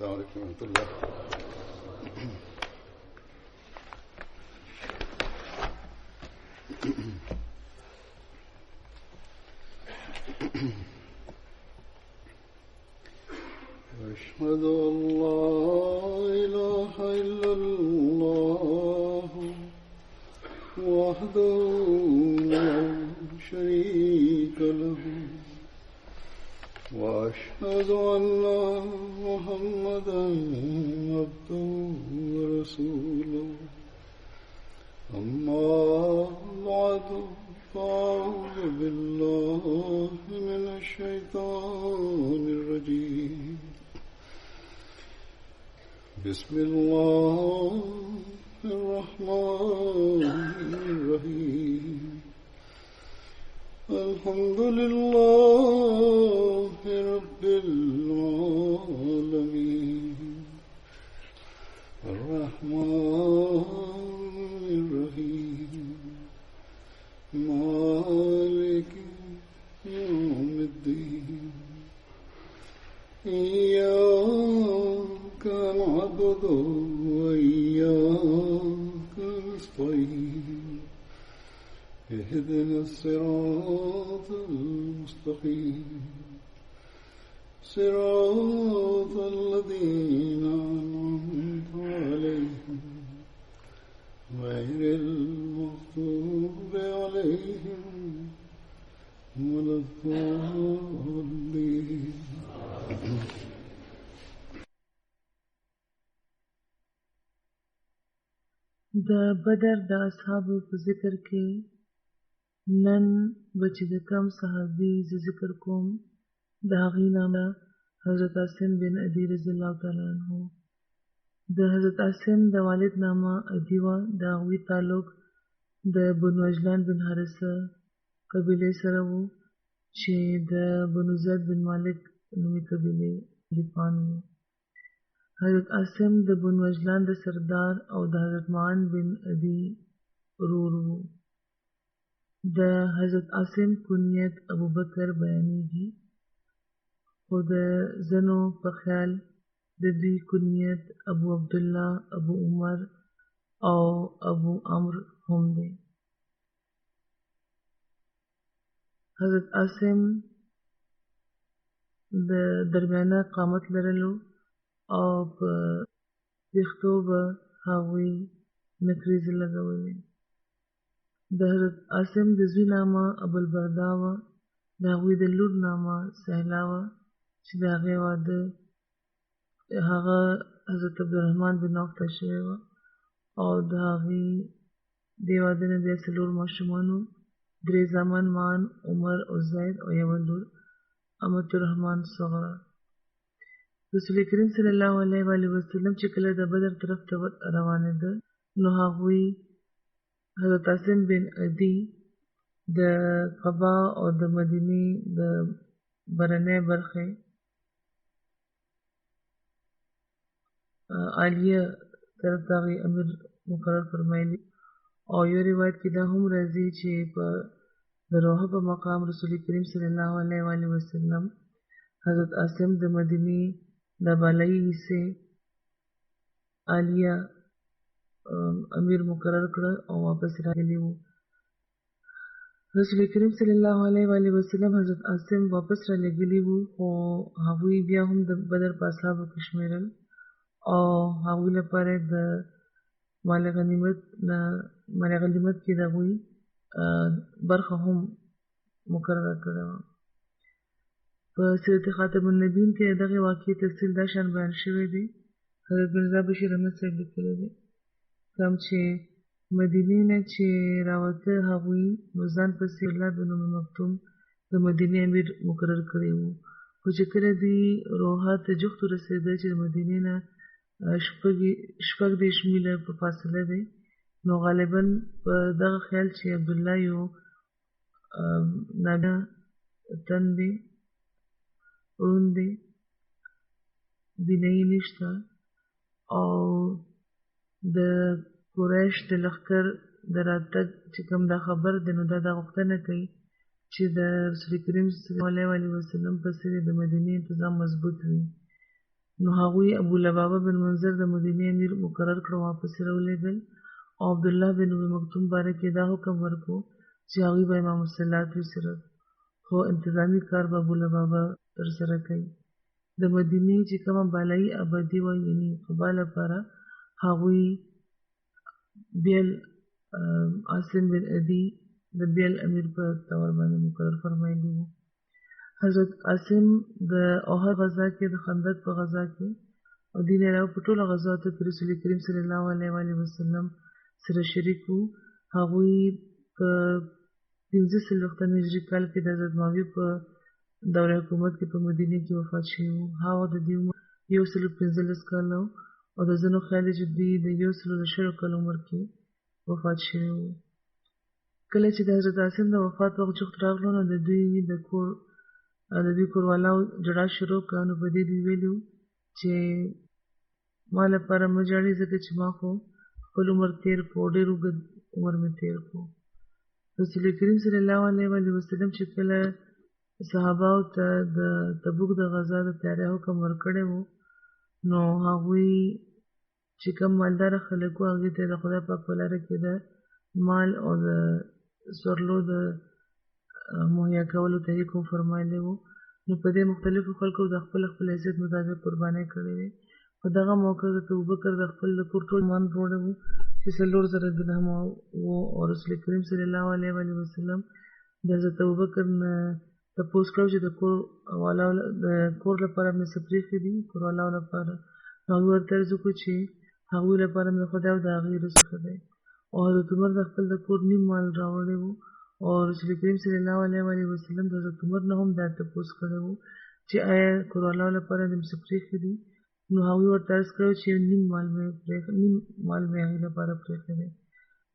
السلام عليكم ورحمة الله. أشهد أن لا إله إلا الله وحده لا شريك له وأشهد أن محمدا عبده ورسوله أما بعد فأعوذ بالله من الشيطان الرجيم بسم الله الرحمن الرحيم الحمد لله رب العالمين الرحمن الرحيم مالك يوم الدين إياك نعبد وإياك نستعين اهدنا الصراط المستقيم صراط الذين أنعمت عليهم غير المغضوب عليهم ولا الضالين. د بدر د اصحابو په ذکر کې نن بچ د کم صحابي ذکر کوم د هغې نامه حضرت عاصم بن عدي رضی الله تعالی عنہ. د حضرت عاصم د والد نامه عدي وه. د هغوی تعلق د بنو اجلان بن حارثه قبیلې سره و چې د بنو زید بن مالک نومي قبیلې مالکان وو. حضرت عاصم د بنو اجلان د سردار او د حضرت معان بن عدي ورور وو. د حضرت عاصم کنیت ابوبکر بیانېږي، خو د ځینو په خیال د دوی کنیت ابو عبدالله، ابو عمر او ابو عمرو هم دی. حضرت عاصم د درمیانه قامت لرلو او په ویښتو به هغوی نکریزې لګولې. د حضرت عاصم د زوی نامه ابوالبردا وه. د هغوی د لور نامه سهله وه چې د هغې واده هغه حضرت عبدالرحمن بن عوف ته شوی وه او د هغې دې واده نه بیا 4 ماشومان وو، 3 زامن معان، عمر او زید او یوه لور امة الرحمن صغرا. رسول کریم صلی الله علیه و آله وسلم چې کله د بدر طرف ته روانېده نو هغوی حضرت عاصم بن عدي د قبا او د مدینې د برنۍ برخې عالیه طرف ته هغوی امیر مقرر فرمایلی او یو روایت کې دا هم راځي چې په د روحه په مقام رسول کریم صلی الله علیه و آله وسلم حضرت عاصم د مدینې د بالایي حصې عالیه امیر مقرر کړه او واپس راغلی وو. رسول کریم صلی الله علیه و آله وسلم حضرت عاصم واپس را لېږلي وو، خو هغوی بیا هم د بدر په اصحابو کې شمېرل او هغوی لپاره د مال غنیمت کې د هغوی برخه هم مقرره کړې وه. په سیرت خاتم النبیین کې دغه واقعې تفصیل دا شان بیان شوی دی. حضرت مرزا بشیر احمد صاحب لیکلی دی کوم چې مدینې نه چې راوته هغوی نو ځان پسې الله بن ام مکتوم د مدینې امیر مقرر کړی وو، خو چې کله دوی روحه ته جفت ورسېده چې د مدینې نه 6 میله په فاصله دی، نو غالبا په دغه خیال چې عبدالله یو نابینا تن دی، ړوند دی، بینایي نشته او د قریش د لښکر د راتګ چې کوم دا خبر دی نو دا غوښتنه کوي چې د رسول کریم صلی الله علیه وسلم پسې د مدینې انتظام مضبوط وي. نو هغوی ابو لبابه بن منذر د مدینې امیر مقرر کړ، واپس راولېږل او عبدالله بن ابي مکتوم باره کې دا حکم ورکړو چې هغوی به امام الصلات وي صرف، خو انتظامي کار به ابو لبابه ترسره کوي. د مدینې چې کومه بالایي آبادي وه یعنې قبا لپاره هغوی بیل عاصم بن عدي د بیل امیر په طور باندې مقرر فرمایلی وو. حضرت عاصم د احد غزا کې د خندق په غزا کې او دین علاوه په ټولو غزواتو کې رسول کریم صلی الله علیه وسلم سره شریک وو. هغوی په 1540 هجري کال کې د حضرت معاویه په دوره حکومت کې په مدینه کې وفات شوي وو. هغه د دې عمر 115 کاله او د ځینو خیال دی چې دوی د 110 کال عمر کې وفات شوي وو. کله چې د حضرت عاصم د وفات وخت جوخت راغلو نو د دوی کوروالاو جړا شروع کړه. نو په دې دوی ویلي چې ما لپاره مه ژاړئ ځکه چې ما خو خپل عمر تېر کړو، ډېر اوږد عمر مې تېر کړو. رسول کریم صلی الله علیه وسلم چې کله صحاباو ته د تبوک د غزا د تیاری حکم ورکړی و نو هغوی چې کوم مالدار خلک وو هغوی ته د خدای پاک په لاره کې د مال او د سورلو د مهیا کولو ته یې کوم فرمایلی وو. نو په دې مختلفو خلکو د خپل حیثیت مطابق قربانۍ کړې وې. په دغه موقع د ابوبکر د خپل د کور ټول مال وروړی وو چې 4,000 درهم وو او رسول کریم صلی الله علیه وسلم د حضرت ابوبکر نه تپوس کړو چې د کور لپاره مې څه پرېښي دي، کوروالاو لپاره. هغوی ورته عرض وکړو چې هغوی لپاره مې خدای او د هغې رزق دی. او حضرت عمر د خپل د کور نیم مال راوړی وو او رسول کریم صلی الله علیه وسلم د حضرت عمر نه هم دا تپوس کړی وو چې آیا کوروالاو لپاره دې څه پرېښي دي. نو هغوی ورته عرض کړی چې نیم مال مې هغې لپاره پرېښی دی.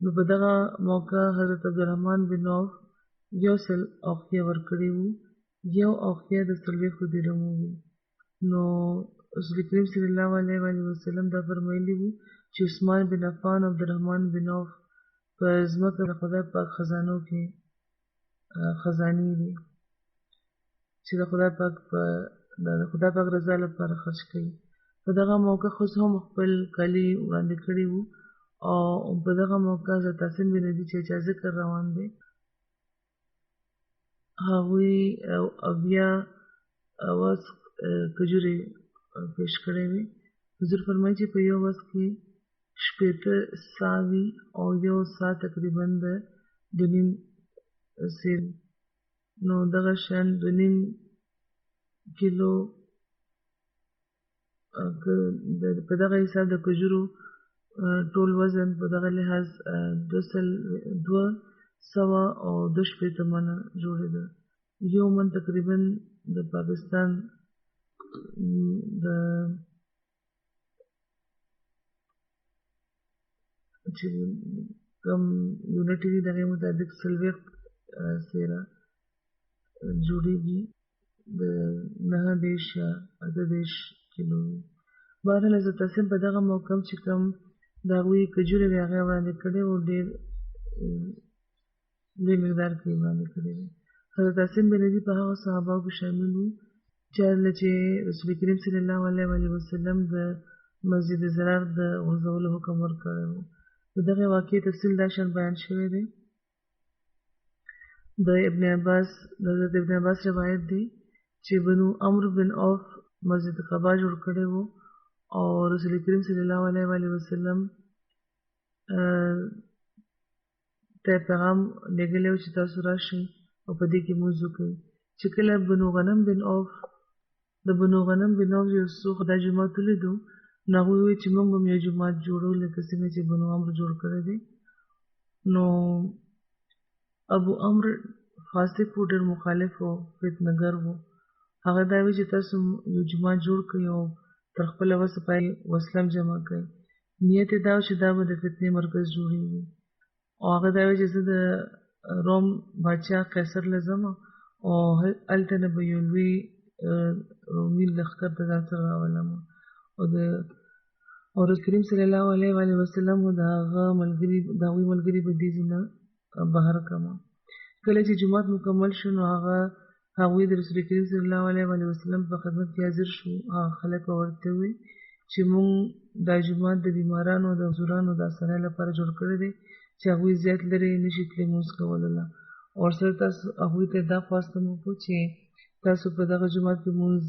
نو په دغه موقع حضرت عبدالرحمن بن عوف 100 اوقیه ورکړي وو، 1 اوقیه د 40 درهمو وي. نو رسول کریم صلی الله علیه وسلم دا فرمایلی وو چې عثمان بن عفان او عبدالرحمن بن عوف په ځمکه د خدای پاک خزانو کې خزانې دي چې د خدای پاک رضا لپاره خرج کوي. په دغه موقع ښځو هم خپل کالي وړاندې کړي وو او په دغه موقع حضرت عاصم بن عدي چې چا ذکر روان دی هغوی بیا وسق کجورې پیش کړی وې. حضور فرمایي چې په یو وسق کې 80 ساوي او 1 سا تقریبا د 2.5 سیر. نو دغه شان 2.5 کیلو په دغه حساب د کجورو ټول وزن په دغه لحاظ 222 منه جوړېده. 1 من تقریبا د پاکستان د چې کوم یونټ دي دغې مطابق 40 سیره جوړېږي د 9 یا 18 کیلو. بهرحال حضرت عاصم په دغه موقع چې کوم د هغوی کجورې وې هغې وړاندې کړې وو، ډېر لوی مقدار کې وړاندې کړې وې. حضرت عاصم بن عدي په هغو صحاباو کې شامل وو چې رسول کریم صلی الله علیه وسلم د مسجد ضرار د غورځولو حکم ورکړی وو. د دغې واقعې تفصیل دا شان بیان شوی دی. د حضرت ابن عباس روایت دی چې بنو عمرو بن عوف مسجد قبا جوړ کړی وو او رسول کریم صلی الله علیه وسلم ته پیغام لېږلی و چې تاسو راشئ او په دې کې لمونځ وکړئ. چې کله د بنو غنم بن عوف یو څوک دا جومات ولیدو نو هغوی وویل چې موږ به هم یو جومات جوړو لکه څنګه چې بنو عمرو جوړ کړی دی. نو ابو عمرو فاسق و، ډېر مخالف و، فتنهګر و. هغه دا وی چې تاسو یو جومات جوړ کړئ او تر خپله وسه پای وسله هم جمع کړئ. نیت یې دا و چې دا به د فتنې مرکز جوړېږي او هغه دا وی چې زه د روم بادشاه قیصر له ځم او هلته نه به یو لوی رومي لښکر د ځان سره راولم او رسول کریم صلی الله علیه وسلم د هغوی ملګري به دې ځای نه بهر کړم. کله چې جومات مکمل شو نو هغه هغوی د رسول کریم صلی الله علیه وسلم په خدمت کې حاضر شو. هغه خلک ورته وویل چې موږ دا جومات د بیمارانو او د معذورانو د اسانۍ لپاره جوړ کړی دی چې هغوی زیات لرې نشي تللی لمونځ کولو له. او ورسره تاسو هغوی ته دا خواست هم وکړو چې تاسو په دغه جومات کې لمونځ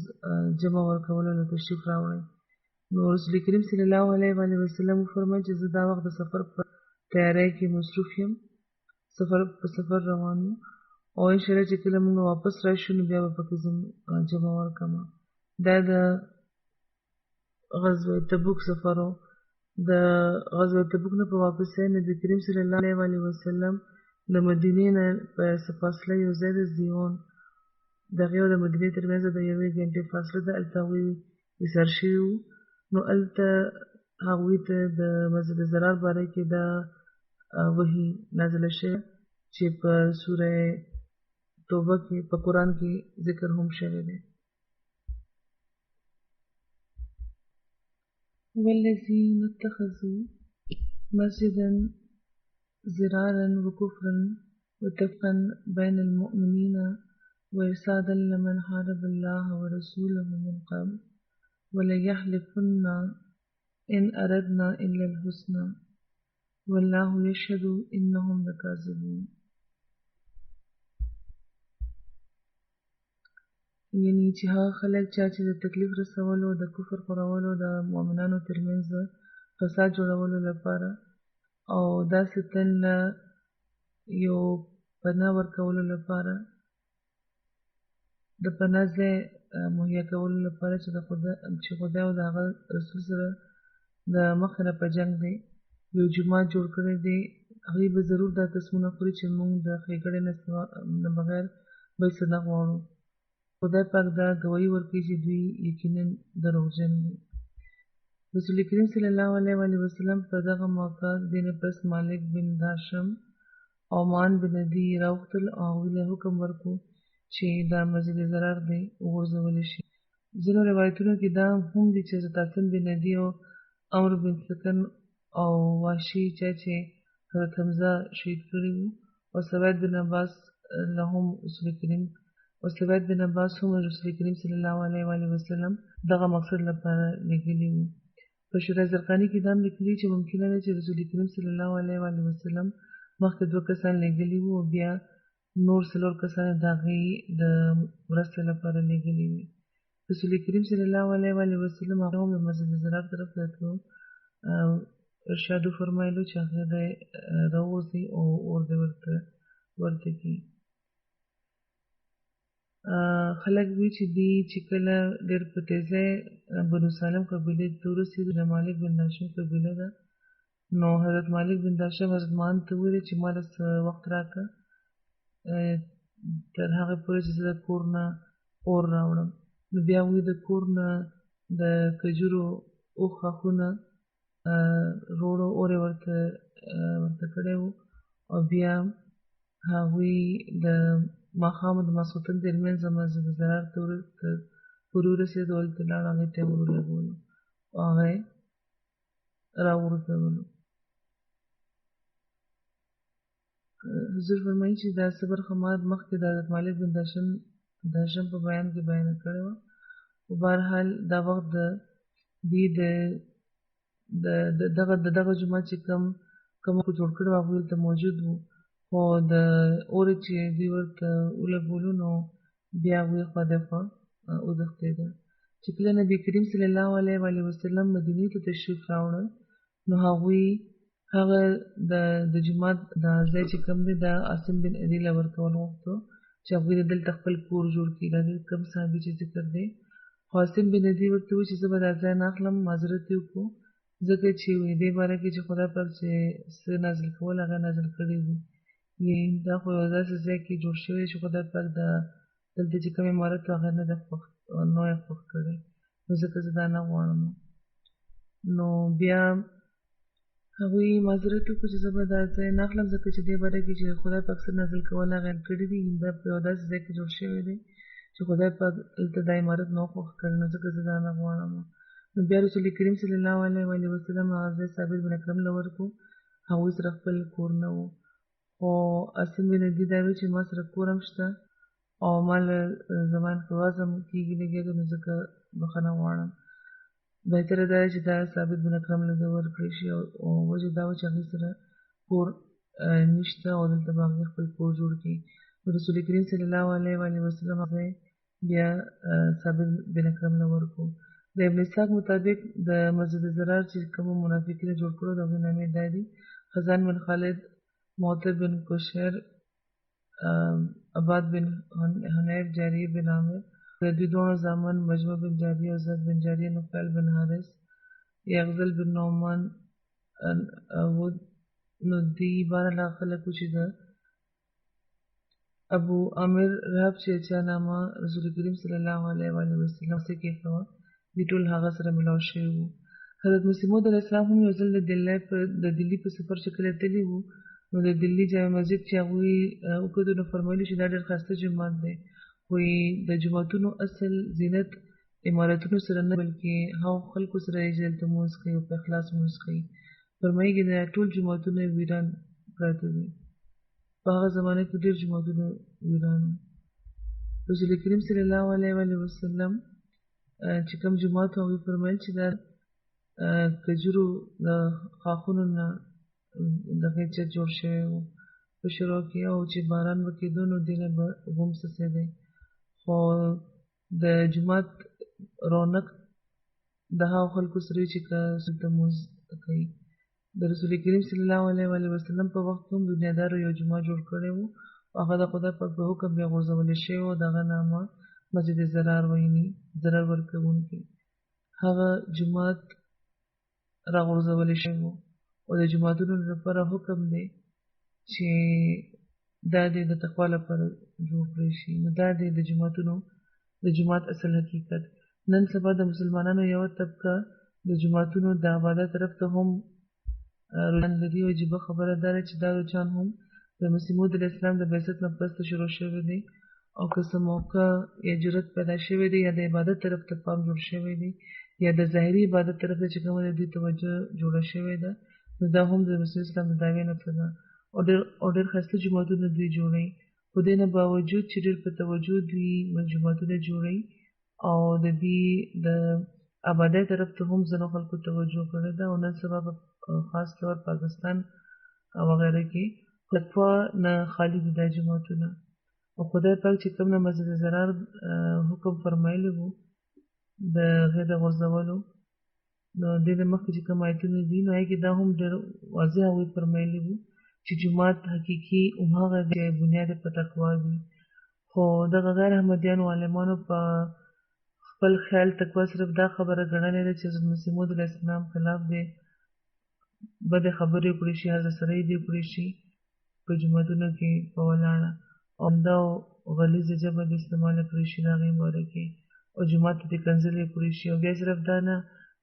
جمع ورکولو له تشریف راوړئ. نو رسول کریم صلی الله علیه وسلم وفرمایل چې زه دا وخت د سفر په تیاری کې مصروف یم، په سفر روان یم، او انشاءالله چې کله موږ واپس راشو نو بیا به پکې جمع ورکړم. دا د غزوه تبوک سفر و. د غزوه تبوک نه په واپسۍ نبي کریم صلی الله علیه وسلم د مدینې نه په څه فاصله یو ځای د زیون د هغې او د مدینې ترمنځ د یوې ګنټې فاصله ده، هلته هغوی ایسار شوي وو. نو هلته هغوی ته د مسجد ضرار باره کې دا وحي نازله شوې چې په سوره توبه کې په قرآن کې ذکر هم شوی دی. والذین اتخذوا مسجدا ضرارا وكفرا وتفرقا بين المؤمنين وإرصادا لمن حارب الله ورسوله من قبل وليحلفن إن أردنا إلا الحسنى والله يشهد إنهم لكاذبون. یعنی چې هغه خلک چې د تکلیف رسولو، د کفر خورولو، د مؤمنانو ترمنځ فساد جوړولو لپاره او داسې تن له یو پناه ورکولو لپاره د پناه ځای مهیا کولو لپاره چې خدای او د هغه رسول سره د مخه نه په جنګ دی یو جومات جوړ کړی دی، هغوی به ضرور دا قسمونه خوري چې موږ د ښېګړې نه بغیر بل څه نه غواړو. خدای پاک دا ګواهي ورکوي چې دوی یقینا دروغجن دي. رسول کریم صلی الله علیه وسلم په دغه موقع دې نه پس مالک بن هاشم او مان بن عدي راوختل او هغوی له حکم ورکړو چې دا مسجد ضرار دی وغورځولی شي. ځینو روایتونو کې دا هم دي چې حضرت حسن بن عدي او عمرو بن سکن او وحشي چې حضرت حمزه شهید کړي وو او سوید بن عباس هم رسول کریم صلی الله علیه وسلم دغه مقصد لپاره لېږلي وو. په شورای زرقاني کې دا هم لیکلي چې ممکنه ده چې رسول کریم صلی الله علیه وسلم مخکې 2 کسان لېږلي وو او بیا نور 4 کسان د هغې د مرستې لپاره لېږلي وي. رسول کریم صلی الله علیه وسلم هغه هم د مسجد ضرار طرف ته تلو، ارشاد وفرمایلو چې هغه دی راووځي او اور دې ورته کړي. خلک وی چې دی چې کله ډېر په تیزۍ بنو سالم قبیلې ته ورسېدو، د مالک بن هاشم قبیله ده، نو حضرت مالک بن هاشم حضرت مان ته وویل چې ما له څه وخت راکړه تر هغې پورې چې زه د کور نه اور راوړم. نو بیا هغوی د کور نه د کجورو اوښ ښاخونه روړو اور یې ورته کړی وو او بیا هغوی د ماښام د ماسخوتن ترمنځ مسجد ضرار ته پورې ورسېدو، هلته لاړ، هغې ته یې اور ولګولو او هغه یې راوغورځولو. حضور فرمایي چې دا څه برخه ما مخکې د حضرت مالک بن هاشم په بیان کې بیان کړې وه. خو بهرحال دا وخت د دوی د دغه جومات چې کوم جوړ کړی و هغوی هلته موجود وو، خو د اور چې دوی ورته ولګولو نو بیا هغوی خوا دخوا وتښتېدل. چې کله نبي کریم صلی الله علیه وسلم مدینې ته تشریف راوړل نو هغوی هغه د جومات دا ځای چې کوم دی دا عاصم بن عدي له ورکول غوښتو چې هغوی دلته خپل کور جوړ کړي. دا کوم صحابي چې ذکر دی، خو عاصم بن عدي ورته وویل چې زه به دا ځای نه اخلم، معذرت یې وکړو ځکه چې دې باره کې چې خدای پاک چې څه نازل کول هغه نازل کړي دي، دا خو یو داسې ځای کې جوړ شوی چې خدای پاک دلته چې کوم عمارت هغه نه یې خوښ کړی، نو ځکه زه دا نه غواړم. نو بیا هغوی معذرت وکړو چې زه به دا ځای نه اخلم ځکه چې دې باره کې چې خدای پاک څه نازل کول هغه یې کړي دي، دا په یو داسې ځای کې جوړ شوی دی چې خدای پاک دلته دا عمارت نه خوښ کړی، نو ځکه زه دا نه غواړم. نو بیا رسول کریم صلی الله علیه وسلم هغه ځای ثابت بن اکرم له ورکړو، هغوی سره خپل کور نه و. خو عاصم بن عدي دا وایي چې ما سره کور هم شته او مال زمان په وزم کېږي لګېږي نو ځکه بخښنه غواړم. بهتره دا چې دا ثابت بن اکرم له ده ورکړی شي او وجه دا وه چې هغې سره کور نشته او دلته به هغې خپل کور جوړ کړي. نو رسول کریم صلی الله علیه وسلم هغه بیا ثابت بن اکرم له ورکړو. د ابن اسحاق مطابق د مسجد ضرار چې کومو منافقینو جوړ کړو د هغوی نامې دا دي: خزان بن خالد، معتب بن کشر، عباد بن حنیف، جاریه بن عامر، د دوی دواړو زامن مجمع بن جاریه او زید بن جاریه، نفیل بن حارث، یغزل بن نعمان، نو دی بهرحال خلک وو چې د ابو عامر رهب چې چا نامه رسول کریم صلی الله علیه وسلم څخه کېښه وه، دوی ټول هغه سره ملاو شوي وو. حضرت مسیح موعود علیه السلام هم یو ځل د دلي په سفر چې کله تللي وو نو د دلي جامع مسجد چې هغوی وکتو نو فرمایلي چې دا ډېر ښایسته جومات دی، خو د جوماتونو اصل زینت عمارتونو سره نه بلکې هغو خلکو سره یې چې دلته لمونځ کوي او په اخلاص لمونځ کوي. فرمایي دا ټول جوماتونه ویران پراته دي. په هغه زمانه کې ډېر جوماتونه ویران وو. رسول کریم صلی الله علیه وسلم چې کوم جومات و هغوی فرمایل چې دا کجورو د ښاخونو نه دغه چت جوړ شوی و په شروع کې، او چې باران به کېدو نو دې نه به اوبه هم څڅېدی. خو د جومات رونق د هغو خلکو سره چې دلته لمونځ کوي. د رسول کریم صلی الله علیه وسلم په وخت کې هم دنیادارو یو جومات جوړ کړی و او هغه د خدای پاک په حکم بیا غورځولی شوی و. د هغه نامه مسجد ضرار ویلي، ضرر ورکوونکی. هغه جومات راغورځولی شوی و او د جوماتونو لپاره حکم دی چې دا د تقوا لپاره جوړ کړی شي. نو دا د جوماتونو د جومات اصل حقیقت. نن سبا د مسلمانانو یوه طبقه د جوماتونو د عبادت طرف ته هم رجحان لري او عجیبه خبره دا ده چې دا رجحان هم د مسیح موعود علیه السلام د بعثت نه پس شروع شوی دی او که څه موقع یا جرأت پیدا شوی دی یا د عبادت طرف ته پام جوړ شوی دی یا د ظاهري عبادت طرف ته چې کومه د دوی توجه جوړه شوې ده، نو دا هم د رسول اسلام د دعوې نښه ده او ډېر ښایسته جوماتونه دوی جوړوي. خو دې نه باوجود چې ډېر په توجه دوی جوماتونه جوړوي او د دوی د عبادت طرف ته هم ځینو خلکو توجه کړې ده او نن سبا په خاص طور پاکستان وغیره کې تقوا نه خالي دي دا جوماتونه. او خدای پاک چې کوم نه مسجد ضرار حکم فرمایلی وو د هغې د غورځولو، نو دې نه مخکې چې کوم آیتونه دي نو هغې کې دا هم ډېر واضح هغوی فرمایلی وو چې جومات حقیقي همهغه دی چې بنیاد یې په تقوا وي. خو دغه غیر احمدیانو عالمانو په خپل خیال تقوا صرف دا خبره ګڼلې ده چې حضرت مسیح موعود علیه السلام خلاف دی بدې خبرې وکړې شي، هر سره یې دې وکړې شي په جوماتونو کې په ولاړه او همدا غلیظه ژبه دې استعماله کړې شي د هغې باره کې او جومات ته دې کنځلې وکړې شي. او بیا صرف دا نه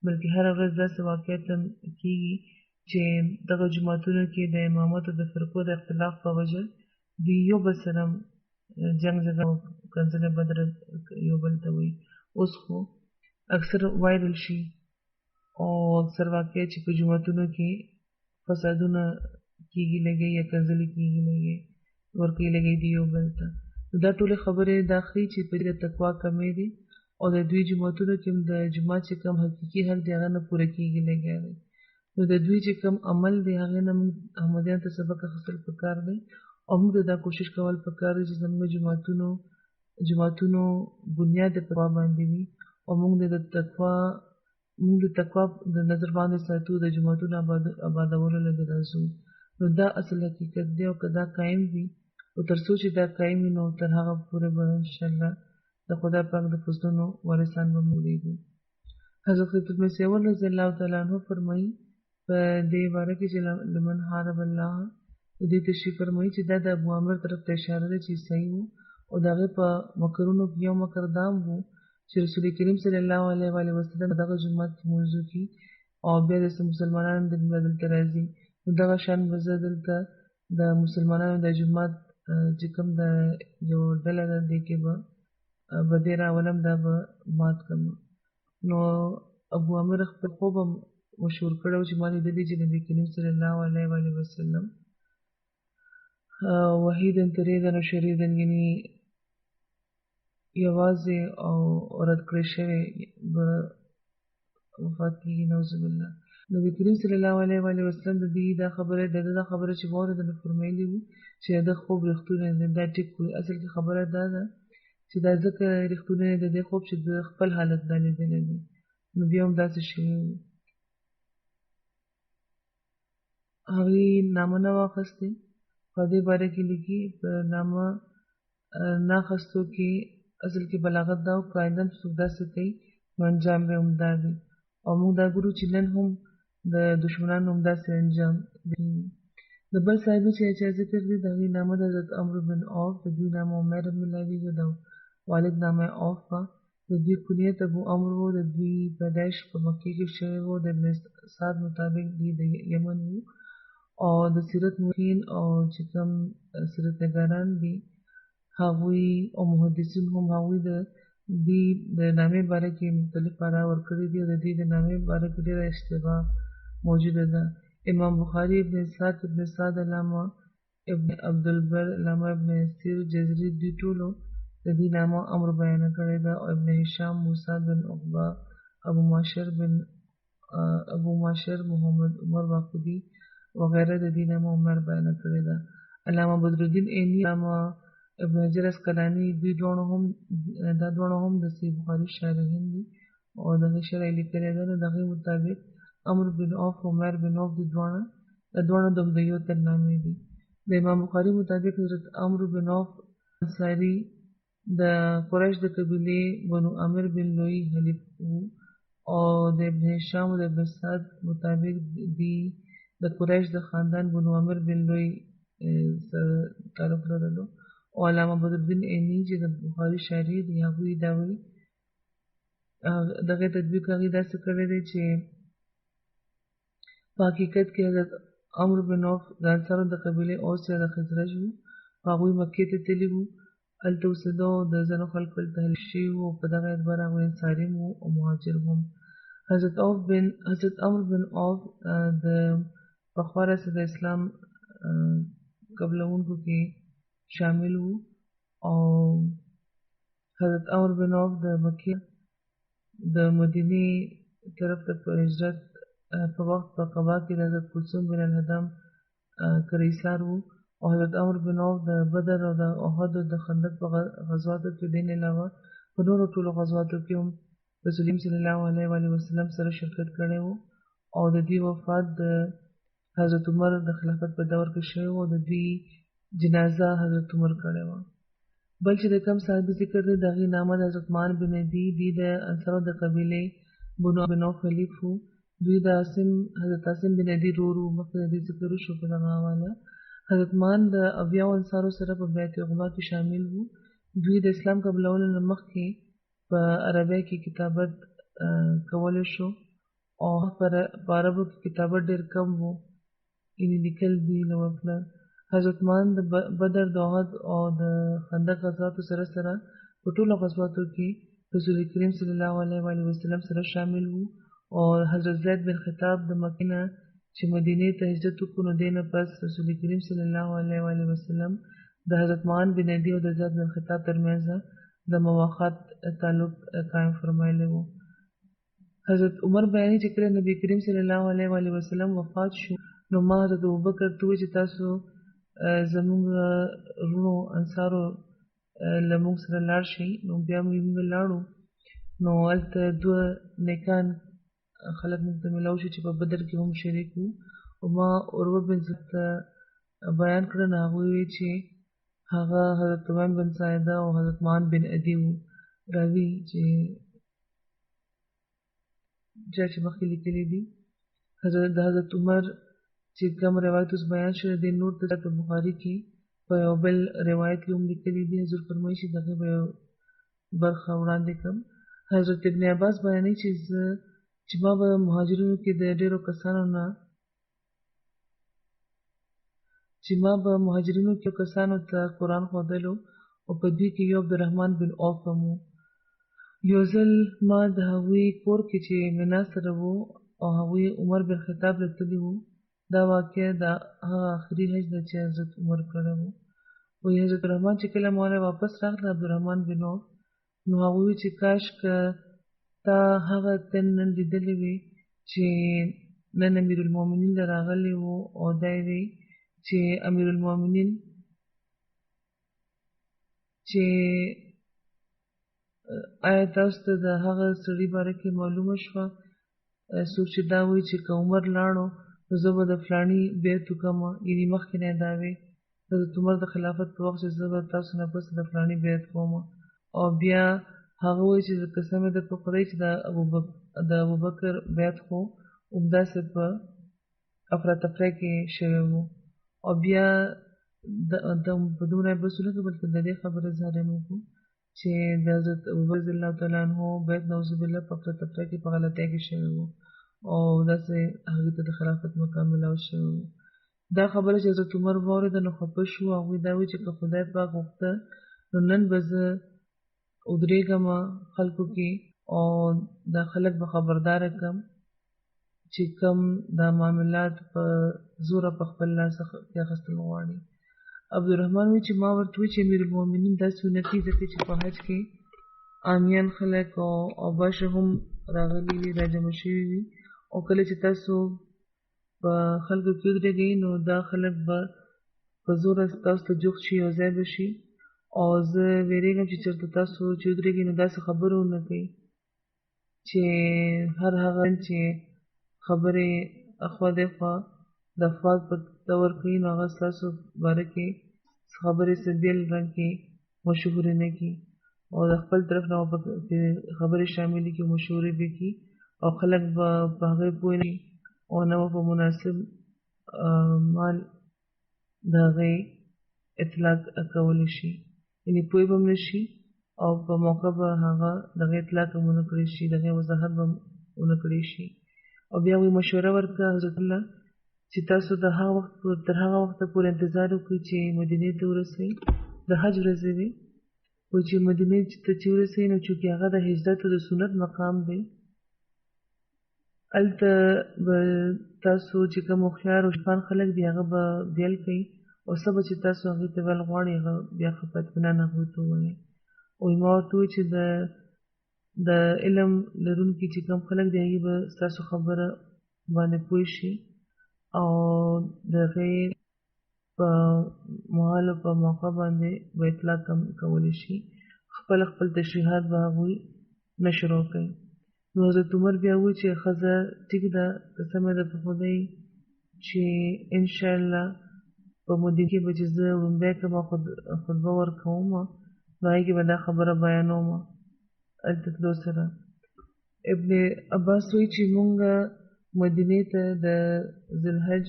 بلکې هره ورځ داسې واقعیت هم کېږي چې دغه جوماتونو کې د امامت او د فرقو د اختلاف په وجه دوی یو بل سره جنګ زده او کنځلې بدره یو بل ته وایي. اوس خو اکثر وایرل شي او اکثر واقعیت چې په جوماتونو کې فسادونه کېږي لګي یا کنځلې کېږي لګي ورکوي لګي دي یو بل ته. نو دا ټولې خبرې دا ښیي چې په دې د تقوا کمې دي او د دوی جوماتونو کې د جومات چې کوم حقیقي حق دی هغه نه پوره کېږي لګیا دی. نو د دوی چې کوم عمل دی هغې نه موږ احمدیانو ته سبق اخیستل پکار دی او موږ ته دا کوشش کول پکار دی چې زموږ جوماتونو بنیاد په تقوا باندې وي او موږ د تقوا د نظر باندې ساتو، د جوماتونو آبادولو لګیا راځو. نو دا اصل حقیقت دی او که دا قایم وي او تر څو چې دا قایم وي نو تر هغه پورې به انشاءالله د خدای پاک د فضلونو وارثان به موږ. حضرت خطیب مسیح اول رضی الله تعالی عنه فرمایي په دې باره کې چې لمن حارب الله د دې تشریح فرمایي چې دا د ابو عامر طرف ته اشاره ده چې عیسایي وو او د هغې په مکرونو کې یو مکر دام وو چې رسول کریم صلی الله علیه وسلم دغه جومات کې لمونځ وکړي او بیا د مسلمانانو دلته راځي. نو دغه شان به زه دلته د مسلمانانو د جومات چې کوم د یو ډله ده دې کې به دې راولم دا به مات کړم. نو ابو عامر خپل خوب هم مشهور کړی و چې ما لیدلي چې نبي کریم صلی الله علیه وسلم وحیدا تریدا و شریدا یعنې یوازې او رد کړی شوی به وفات کېږي، نعوذ بالله. نبی کریم صلی الله علیه و وسلم د دې دا خبره چې واورېدله فرمایلي وو چې د خوب رښتونی دی، دا ټیک وي. اصل کې خبره دا ده چې دا ځکه رښتونی دی د دې خوب چې د خپل حالت دا لیدلی دی، نو بیا هم داسې شوي وو. هغې نامه نه واخیستې، په دې باره کې لیکي په نامه نه اخیستو کې اصل کې بلاغت دا و، که آینده څوک داسې کوي نو انجام به هم دا وي. او موږ دا ګورو چې نن هم د دشمنانو هم داسې انجام دی. د بل صحابي چې چا ذکر دی د هغې نامه د حضرت عمرو بن عوف، د دوی نامه عمیر ملاویږي، د والد نامه عوف وه. د دوی کنیت ابو عمرو و. د دوی پیدایش په مکې کې شوی و. د ابن سعد مطابق دوی د یمن وو. او د سیرت مورخین او چې کوم سیرت نګاران دي هغوی او محدثین هم هغوی د دې د نامې باره کې مختلف آرا ورکړي دي او د دې د نامې باره کې ډېره اشتباه موجوده ده. امام بخاري، ابن اسحاق، ابن سعد، علامه ابن عبدالبر، علامه ابن اسیر جزري دوی ټولو د دې نامه عمرو بیانه کړې ده. او ابن هشام، موسی بن عقبه، ابو معشر، محمد عمر واقدي وغیره د دې نامه عمر بیانه کړې ده. علامه بدرالدین عیني، علامه ابن حجر اسقلاني دا دواړه هم د صحیح بخاري شارحین دي او دغې شرح لیکلې ده. نو د هغې مطابق عمرو بن عوف او عمیر بن عوف د دواړه د یو تن نامې دي. د امام بخاري مطابق حضرت عمرو بن عوف انصاري د قریش د قبیلې بنو عامر بن لوی حلیف وو. او د ابن هشام او د ابن سعد مطابق دی د قریش د خاندان بنو عامر بن لوی سره تعلق لرلو. او علامه بدرالدین عیني چې د بخاري شارح دي هغوی دا وایي دغې تطبیق هغې داسې کړی دی چې په حقیقت کې حضرت عمرو بن عوف د انصارو د قبیلې اوس یا د خزرج وو. هغوی مکې ته تللي وو، هلته اوسېده او د ځینو خلکو هلته هلک شوي وو او په دغه اعتبار هغوی انصاري هم وو او مهاجر هم. حضرت عمرو بن عوف د پخوا راڅخه د اسلام قبلونکو کې شامل وو. او حضرت عمرو بن عوف د مکې د مدینې طرف ته په هجرت په وخت په قبا کې د حضرت کلثوم بن الهدام کریسار وو. او حضرت عمرو بن عوف د بدر او د احد او د خندق په غزواتو کې دین علاوه په نورو ټولو غزواتو کې هم رسول الله صلی الله علیه و وسلم سره شرکت کړی وو. او د دوی وفات د حضرت عمر د خلافت په دور کې شوی وو. د دوی جنازه حضرت عمر کړی وه. بل چې د کوم صحابي ذکر دی د هغې نامه د حضرت مان بن عدي دی د انصارو د قبیلې بنو بن عوف حلیف وو. دوی د حضرت عاصم بن عدي ورور وو. مخکې د دې ذکر وشو په دغه حواله. حضرت مان د اویاو انصارو سره په بیعت عقبه کې شامل وو. دوی د اسلام قبلولو نه مخکې په عربی کې کتابت کولی شو او په عربو کې کتابت ډېر کم وو، یعنې لیکل دوی نه وکړل. حضرت مان د بدر، د احد او د خندق غزواتو سره په ټولو غزواتو کې رسول کریم صلی الله علیه و وسلم سره شامل وو. او حضرت زید بن خطاب د مکې نه چې مدینې ته هجرت وکړو نو دې نه پس رسول کریم صلی الله علیه و وسلم د حضرت مان بن عدي او د زید بن خطاب ترمنځ د مواخات تعلق قائم فرمایلی وو. حضرت عمر بیانوي چې کله نبی کریم صلی الله علیه و وسلم وفات شو نو ما حضرت ابوبکر ته وویل چې تاسو زموږ وروڼو انصارو له موږ سره لاړ شئ. نو بیا موږ لاړو نو هلته دوه نیکان خلک موږ ته میلاو شو چې په بدر کې هم شریک وو. او ما عروه بن زبیر ته بیان کړه نو هغوی وویل چې هغه حضرت تمیم بن ساعده او حضرت مان بن عدي وو. راوي چې مخکې لیکلي دي د حضرت عمر چې کوم روایت اوس بیان شوی دی نور ته په بخاري کې په یو بل روایت کې هم لیکلي دي. حضور فرمایي چې دغه به یو برخه وړاندې کړم. حضرت ابن عباس بیانوي چې ما به مهاجرینو کې د ډېرو کسانو ته قرآن ښودلو او په دوی کې یو عبدالرحمن بن عوف هم و. یو ځل ما د هغوی کور کې چې منا سره وو او هغوی عمر بن خطاب له تللي وو. دا واقعه د هغه آخري حج ده چې حضرت عمر کړی وو. وایي حضرت الرحمن چې کله ما واپس راغله عبدالرحمن بن عوف نو هغوی چې کاش که تا هغه تن نن لیدلی وي چې نن امیرالمؤمنین له راغلی و او دا یې وی چې امیرالمؤمنین چې آیا تاسو ته د هغه سړي باره کې معلومه شوه څوک چې دا وایي چې که عمر لاړو نو زه به د فلاني بیعت وکړمه یعنې مخکې نه یې دا وی د حضرت عمر د خلافت په وخت چې زه به تاسو نه پس د فلاني بیعت کوم او بیا هغه وایي چې قسم یې درته خدای چې د ابوبکر بیعت خو همداسې په افراتفری کې شوی و او بیا په دومره بس ونه کړو بلکې د دې خبرې اظهار یې وکړو چې د حضرت ابوبکر رضي الله تعالی عنه بیعت نعوذ بالله په افراتفری کې په غلطۍ کې شوی و او داسې هغې ته د خلافت مقام ملاو شوی و دا خبره چې حضرت عمر واورېده نو خفه شو هغوی دا وایي چې که خدای پاک غوښته نو نن به زه ودرېږم خلکو کې او دا خلک به خبرداره کړم چې کوم دا معاملات په زوره په خپل لاس کې اخیستل غواړي عبدالرحمن وایي چې ما ورته وایي چې امیرالمؤمنین داسې ونه کړي ځکه چې په حج کې عامیان خلک او باشه هم راغلي وي راجمع شوي وي او کله چې تاسو په خلکو کې ودرېږئ نو دا خلک به په زوره تاسو ته جوخت شي یو ځای به شي او زه ویرېږم چې چېرته تاسو چې ودرېږئ نو داسې خبرې ونه کوئ چې هر هغه چې خبرې اخوا دېخوا د افواج په تور کوي نو هغه ستاسو باره کې خبرې څه بېل رنګ کې مشهورې نه کړي او د خپل طرف نه خبرې شاملې کړي مشهورې به کړي او خلک به په هغې پوه نه او نه به په مناسب مال د هغې اطلاق کولی شي یعنې پوه به هم نه شي او په موقع به هغه د هغې اطلاق هم ونه کړی شي د هغې وضاحت به هم ونه کړی شي او بیا هغوی مشوره ورکړه حضرت الله چې تاسو د هغه وخت تر هغه وخته پورې انتظار وکړئ چې مدینې ته ورسئ د حج ورځې وې وایي چې مدینې ته چې ورسئ نو چونکې هغه د هجرت او د سنت مقام دی هلته به تاسو چې کوم هوښیار او شیطان خلک دي هغه به بیل کوي او څه به چې تاسو هغې ته ویل غواړئ هغه بیا ښه په اطمینان هغوی ته ووایئ وایي ما ورته ووایي چې د علم لرونکي چې کوم خلک دي هغې به ستاسو خبره باندې پوه شي او د هغې په محال او په موقع باندې به اطلاق کولی شي خپل تشریحات به هغوی نشر وکړي نو حضرت عمر بیا وایي چې ښځه ټیک ده قسمه ده په خدای چې انشاءالله په مدینه کې به چې زه وړومبی کوم خطبه ورکوم نو هغې کې به دا خبره بیانوم هلته تلو سره ابن عباس وایي چې مونږ مدینې ته د ذوالحج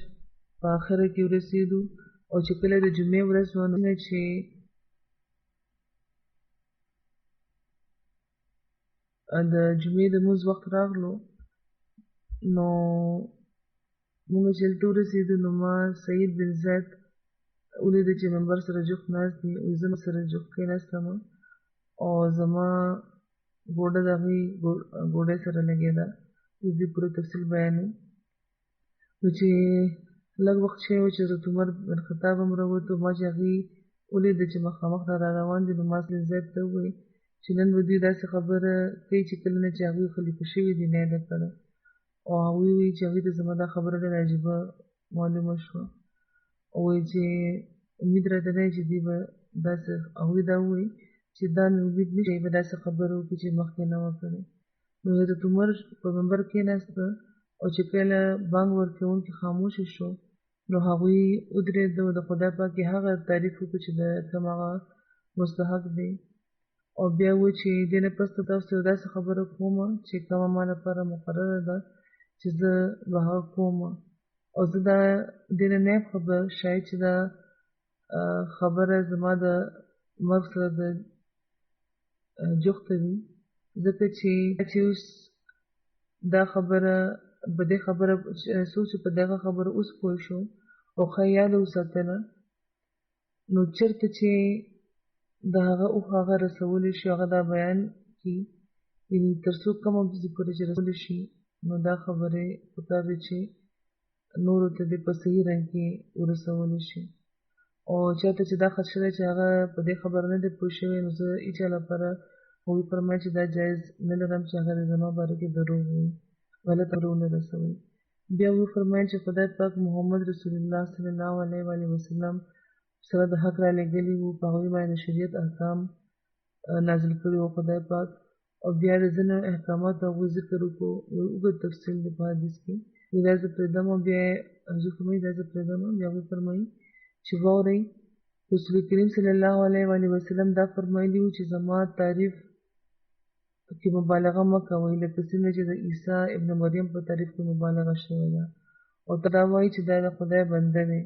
په آخره کې ورسېدو او چې کله د جمعې ورځ وه نو چې د جمعې د لمونځ وخت راغلو نو مونږ چې هلته ورسېدو نو ما سعید بن زید ولیده چې منبر سره جوخت ناست دي وایي زه سره جوخت کېناستم او زما ګوډه د هغې ګوډۍ سره لګېده د دې پوره تفصیل بیانوي نو چې لږ وخت شوی و چې حضرت عمر بن خطاب هم راووتو ما چې هغې ولیده چې مخامخ را روان دي نو ما بن زید ته ووایي چې نن به دوی داسې خبره کوي چې کله نه چې هغوی خلیفه شوي دي نه یې ده کړی او هغوی وایي چې هغوی ته زما دا خبره ډېره عجیبه معلومه شوه او وایي چې امید راته نه چې دوی به داسې هغوی دا ووایي چې دا مې امید نه شي به داسې خبره وکړي چې مخکې نه وه کړې نو حضرت عمر په منبر کېناسته او چې کله بانګ ورکوونکي خاموشه شو نو هغوی ودرېده او د خدای پاک یې هغه تعریف وکړو چې د کوم هغه مستحق دی او بیا وایي چې دې نه پس ته تاسو ته داسې خبره کوم چې کومه ما لپاره مقرره ده چې زه به هغه کوم او زه دا دې نه یم خبر شاید چې دا خبره زما د مرګ سره د جوخته وي ځکه چې اوس دا خبره په دې خبره څوک چې په دغه خبره اوس پوه شو او ښه یاد وساتله نو چېرته چې د هغه هغه رسولی شي هغه دا بیان کړي یعنې تر څو کومه پورې چې رسولی شي نو دا خبرې پکار دي چې نورو ته دې په صحیح رنګ کې ورسولی شي او چاته چې دا خدشه ده چې هغه په دې خبره نه دی پوه شوی نو زه هېچا لپاره وی فرمایي چې دا جایز نه لرم چې هغه زما باره کې دروغ وي، غلط خبرونه رسوي. بیا وی فرمایل چې خدای پاک محمد رسول الله صلی الله علیه و وسلم سره د حق را لېږلي وو، په هغوی باندې شریعت احکام نازل کړي وو خدای پاک. او بیا د ځینو احکاماتو هغوی ذکر وکړو، یو اوږد تفصیل دی په حدیث کې. دا زه پرېږدم او بیا یې حضور فرمایي دا زه پرېږدم. بیا هغوی فرمایي چې واورئ رسول کریم صلی الله علیه و وسلم دا فرمایلي وو چې زما تعریف کې مبالغه مه کوئ، لکه څنګه چې د عیسی ابن مریم په تعریف کې مبالغه شوې ده، او ته دا وایي چې دا د خدای بنده دی.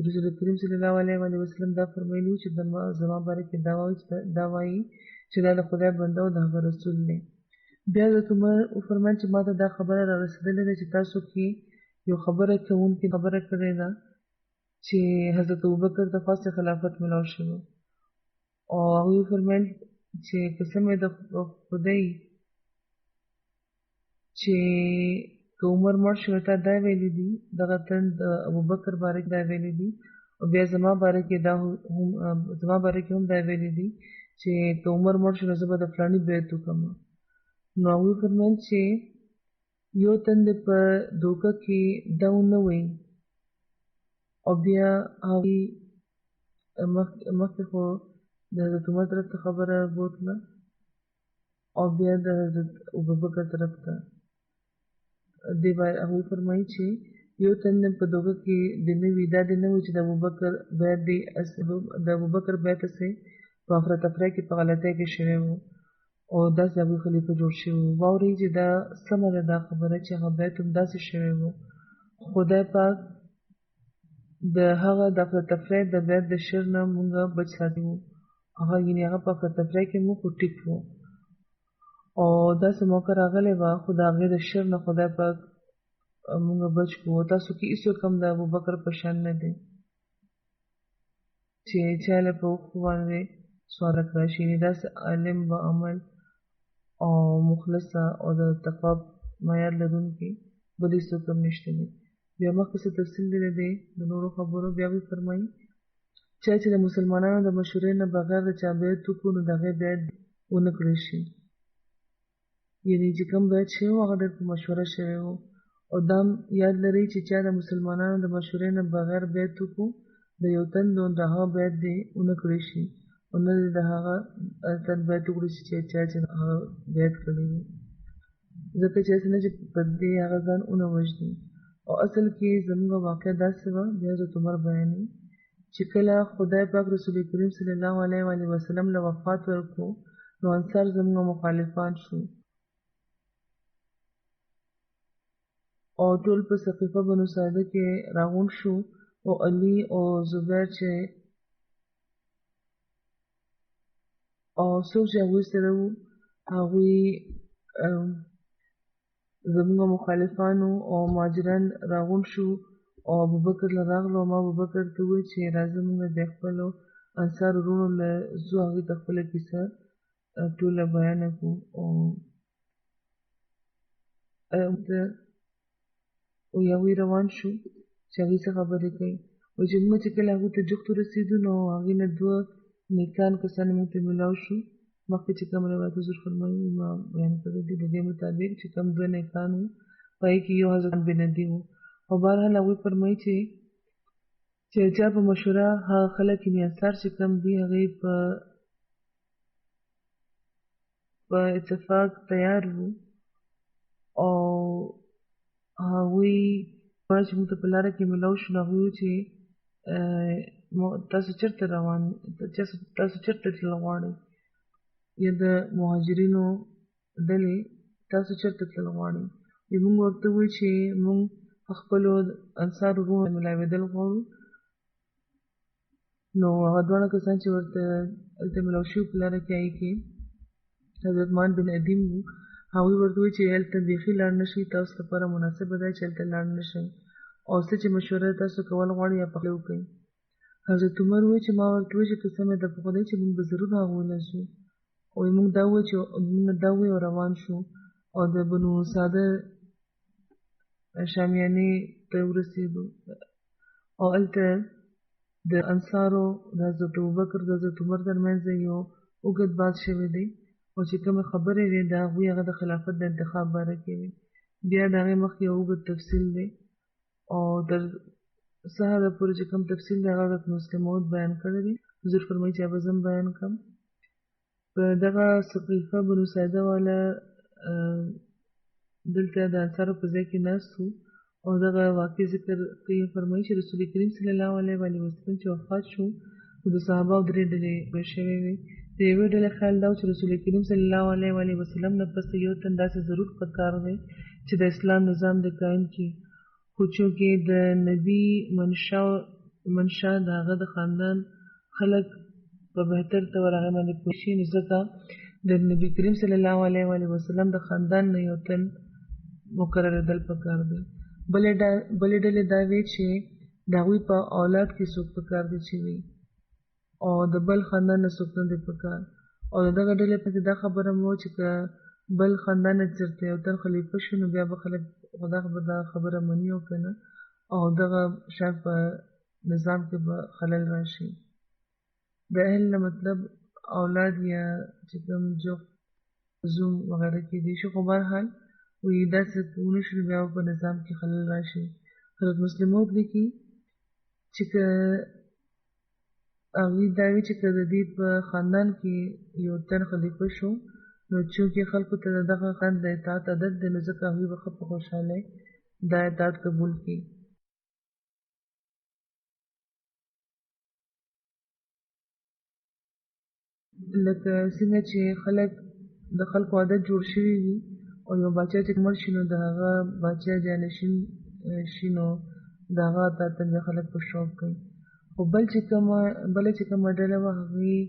رسول کریم صلی الله علیه و وسلم دا فرمایلي وو چې زما باره کې دا وایي چې دا د خدای بنده او د هغه رسول دی. بیا حضرت عمر وفرمایل چې ما ته دا خبره را رسېدلې ده چې تاسو کې یو خبره کوونکي خبره کړې ده چې حضرت ابوبکر ته خاص خلافت ملاو شوی. او هغوی وفرمایل چې قسم یې د خدای چې که عمر مړ شو تا دا ویلي دي، دغه تن د ابوبکر باره کې دا ویلي دي، او بیا زما باره کې هم دا ویلي دي چې که عمر مړ شو نو زه به د فلاني بیعت وکړم. نو هغوی فرمایل چې یو تن دې په دوکه کې دا ونه وایي. او بیا هغوی مخکې خو د حضرت عمر طرف ته خبره بوتله او بیا د حضرت ابوبکر طرف ته. هغوی فرمایي چې یو تن په دوکه کې د نه وي، دا د نه وي چې د ابوبکر بیعت اسې په افراتفری کې په غلطۍ کې شوی وو او داسې هغوی خلیفه جوړ شوي وو. واورئ چې دا سمه ده دا خبره چې هغه بیعت هم داسې شوی وو. خدای پاک د هغه د افراتفری د بیعت د شر نه مونږه بچ ساتي وو. هغه په افراتفری کې مو خو ټیک وو او داسې موقع راغلی وه، خو د هغې د شر نه خدای پاک مونږه بچ کړو. تاسو کې هېڅوک هم د ابوبکر په شان نه دی چې چا له په اوښکو باندې سوالک راشي. یعنې داسې عالم با عمل او مخلصه او د تقوا معیار لرونکي بل هېڅوک هم نشته دی. بیا مخکې څه تفصیل دی د نورو خبرو. بیا وی فرمایي چا چې د مسلمانانو د مشورې نه بغیر د چا بیعت وکړو نو د هغې بیعت ونه کړی شي. یعنې چې کوم بیعت شوی و هغه ډېر په مشوره شوی و. او دا یاد لرئ چې چا د مسلمانانو د مشورې نه بغیر بیعت وکړو د یو تن نو د هغه بیعت دې ونه کړی شي او نه دې د هغه تن بیعت وکړو چې چا چې هغه بیعت کړی وي، ځکه چې هسې نه چې په دې هغه ځان ونه وژني. او اصل کې زموږ واقع داسې وه، بیا حضرت عمر بیانوي چې کله خدای پاک رسول کریم صلی الله علیه و وسلم له وفات ورکړو نو انصار زموږ مخالفان شو او ټول په سقیفه بنو ساده کې راغونډ شو. او علي او زبیر چې او څوک چې هغوی سره وو هغوی زموږ مخالفانو او مهاجران راغونډ شو او ابوبکر له راغلو. ما ابوبکر ته وویل چې راځه موږ د خپلو انصار وروڼو له ځو هغوی ته خپله کیسه ټوله بیانه کړو. او هغوی روان شو چې هغوی څه خبرې کوي. وایي چې موږ چې کله هغوی ته جوخت ورسېدو نو هغوی نه 2 نیکان کسان موږ ته میلاو شو. مخکې چې کوم روایت حضور فرمایي ما بیان کړی دی، د دې مطابق چې کوم 2 نیکان وو په هغې کې یو حضرت بن عدي وو. او بهرحال هغوی فرمایي چې چا په مشوره هغه خلک یعنې انصار چې کوم دي هغې په اتفاق تیار وو او هغوی چې موږ ته په لاره کې میلاو شو نو هغوی وویل چې تاسو چېرته تلل غواړئ، یا د مهاجرینو ډلې تاسو چېرته تلل غواړئ. موږ ورته وویل چې موږ خپلو انصارو وروڼو میلاوېدل غواړو. نو هغه 2 کسان چې ورته هلته میلاو شوي په لاره کې هغې کې حضرت مان بن عدیم وو. هغوی ورته وویل چې هلته بیخي لاړ نه شئ، تاسو لپاره مناسبه ده چې هلته لاړ نه شئ او څه چې مشوره تاسو کول غواړئ یا پخلی وکړئ. حضرت عمر وویل چې ما ورته وویل چې قسم یې ده په خدای چې موږ به ضرور هغوی نه ځو. او موږ دا وویل چې موږ دا وویل او روان شو او د بنو ساده شامیانې ته ورسېدو او هلته د انصارو د حضرت ابوبکر د حضرت عمر ترمنځ یو اوږد بحث شوی دی او چې کومې خبرې دي د هغوی هغه د خلافت د انتخاب باره کې وي. بیا د هغې مخکې یو اوږد تفصیل دی او تر څه حده پورې چې کوم تفصیل دی هغه حضرت مسلم موعود بیان کړی دی. حضور فرمایي چې به زه هم بیان کړم. په دغه سقیفه بنو ساعده والا دلته د انصارو په ځای کې ناست وو او دغه واقع ذکر کوي. فرمایي چې رسول کریم صلی الله علیه وسلم چې وفات شو نو د صحابه درې ډلې شوې وې. د یوې ډلې خیال دا و چې رسول کریم صلی الله علیه وسلم نه پس یو تن داسې ضرور پکار دی چې د اسلام نظام د قائم کړي، خو چونکې د نبی منشا د هغه د خاندان خلک په بهتر ډول هغې باندې پوه شي، نو ځکه د نبي کریم صلی الله علیه وسلم د خاندان نه یو تن مقررېدل پکار دی. بلې ډلې دا وی چې د هغوی په اولاد کې څوک پکار دی چې وي او د بل خاندان نه څوک نه دی پکار. او د دغه ډلې پسې دا خبره مو چې که بل خاندان نه چېرته یو تن خلیفه شو نو بیا به خلک خدا دا خبره مني او که نه، او دغه شاید په نظام کې به خلل راشي. د اهل نه مطلب اولاد یا چې کوم جفت زوم وغیره کې دي شي، خو بهرحال وایي داسې ونه شو بیا په نظام کې خلل راشي. حضرت مسلم موعود لیکي چې که هغوی دا وي چې که د دې په خاندان کې یو تن خلیفه شو نو چونکې خلکو ته د دغه خاندان د اطاعت عادت دی نو ځکه هغوی به ښه په خوشحالۍ دا اطاعت قبول کړي. لکه څنګه چې د خلکو عادت جوړ شوي وي او یو باچا چې مړ شي نو د هغه باچا جانشین شي نو د هغه اطاعت ته بیا خلک په شوق کوي. خو بله چې کومه ډله وه هغوی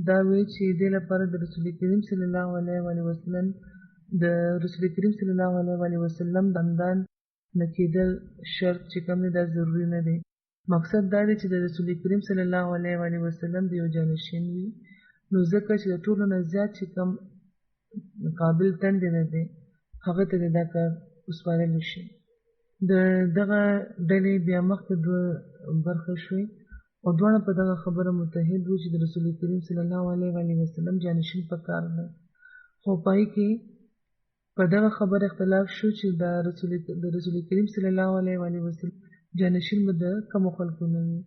دا وی چې دې لپاره د رسول کریم صلی الله علیه وسلم خاندان نه کېدل شرط چې کوم دی دا ضروري نه دی. مقصد دا دی چې د رسول کریم صلی الله علیه وسلم د یو جانشین وي، نو ځکه چې د ټولو نه زیات چې کوم قابل تندې نه دی هغه ته دا کار وسپارلی شي. د دغه ډلې بیا مخکې دوه برخې شوې او دواړه په دغه خبره متحد وو چې د رسول کریم صلی الله علیه وسلم جانشین پکار دی. خو پای کې په دغه خبره اختلاف شو چې د رسول کریم صلی الله علیه وسلم جانشین به د کومو خلکو نه وي.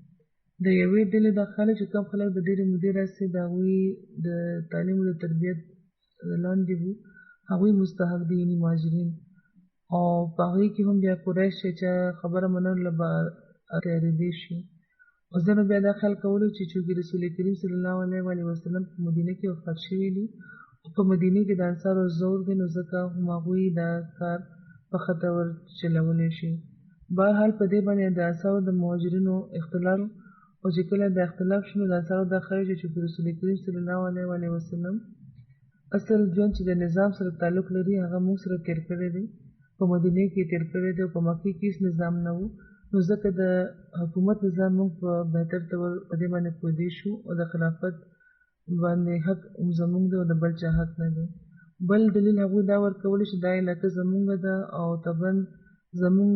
د یوې ډلې دا خلک چې کوم خلک د ډېرې مودې راهیسې د هغوی د تعلیم او د تربیت لاندې وو هغوی مستحق دي یعنې مهاجرین، او په هغوی کې هم بیا قریش چې خبره منلو به تیارېدی شي. او ځینو بیا دا خیال کولو چې چونکې رسول کریم صلی الله علیه وسلم په مدینه کې وفات شوي دي او په مدینه کې د انصارو زور دی نو ځکه هم هغوی دا کار په ښه ډول چلولی شي. بهرحال په دې باندې د انصارو د مهاجرینو اختلاف او چې کله د اختلاف شو نو د انصارو دا خیال شو چې رسول کریم صلی الله علیه وسلم اصل ژوند چې د نظام سره تعلق لري هغه موږ سره تېر کړی دی، په مدینه کې تېر کړی دی او په مکې کې هېڅ نظام نه و، نو ځکه د حکومت نظام موږ په بهتر ډول په دې باندې پوهېدی شو او د خلافت باندې حق هم زموږ دی او د بل چا حق نه دی. بل دلیل هغوی دا ورکولی چې دا علاقه زموږ ده او طبعا زموږ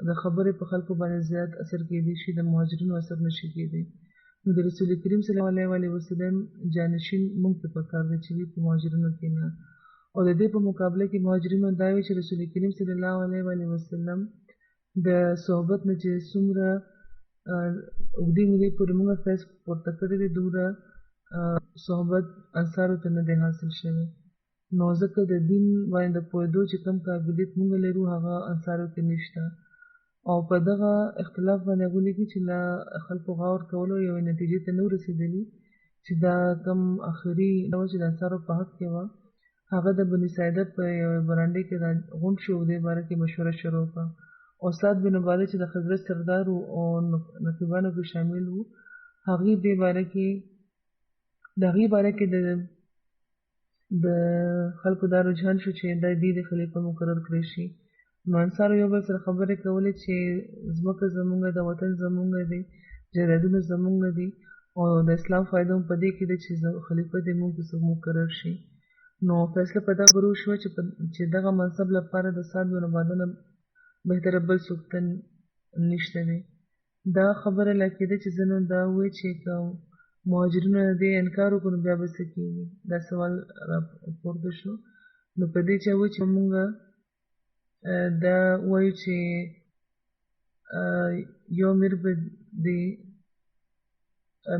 د خبرې په خلکو باندې زیات اثر کېدی شي، د مهاجرینو اثر نشي کېدی، نو د رسول کریم صلی الله علیه وسلم جانشین موږ ته پکار دی چې وي په مهاجرینو کې نه. او د دې په مقابله کې مهاجرینو دا وی چې رسول کریم صلی الله علیه وسلم د صحبت نه چې څومره اوږدې مودې پورې موږ فیض پورته کړی دی دومره صحبت انصارو ته نه دی حاصل شوی، نو ځکه د دین باندې د پوهېدو چې کوم قابلیت موږ لرو هغه انصارو کې نشته. او په دغه اختلاف باندې هغوی لیکي چې له خلکو غور کولو یوې نتیجې ته نه ورسېدلي چې دا کوم اخري ډول چې د انصارو په حق کې وه هغه د بني ساعده په یوې برانډې کې غونډ شو او دې باره کې مشوره شروع کړه. او سعد بن عباده چې د خزرج سردار و او نقیبانو کې شامل و هغوی دې باره کې د خلکو دا رجحان شو چې دا دې د خلیفه مقرر کړی شي. نو انصارو یو بل سره خبرې کولې چې ځمکه زموږ د وطن زموږ دی، جایدادونه زموږ دي او د اسلام فایده هم په دې کې ده چې خلیفه دې موږ څوک مقرر شي. نو فیصله په دغه ورو شوه چې دغه منصب لپاره د سعد بن عباده نه بهتره بل څوک نشته دی. دا خبره لا کېده چې ځینو دا ووایي چې که مهاجرینو دې انکار وکړو بیا به څه کېږي دا سوال را پورته شو نو په دې چې وایي چې مونږ دا وایو چې یو امیر به دی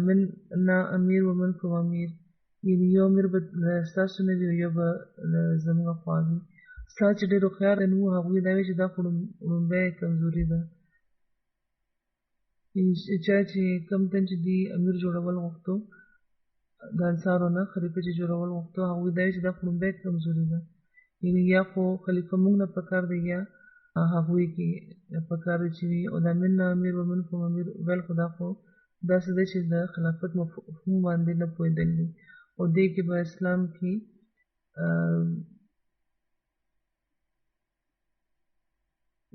منا امیر ومنکم امیر یعنې یو امیر به ستاسو نه وي یو به زموږ خوا وي ستا چې ډېر هوښیار دی نو هغوی دا وایي چې دا خو لومبی کمزوري ده چا چې کوم تن چې دی امیر جوړول غوښتو د انصارو نه خلیفه چې جوړول غوښتو هغوی دا وایي چې دا خو لومبی کمزوري ده یعنې یا خو خلیفه موږ نه پکار دی یا هغوی کې پکار دی چې وي او دا منا امیر ومنکم امیر ویل خو دا خو داسې دی چې د خلافت مفهوم باندې نه پوهېدل دي او دې کې به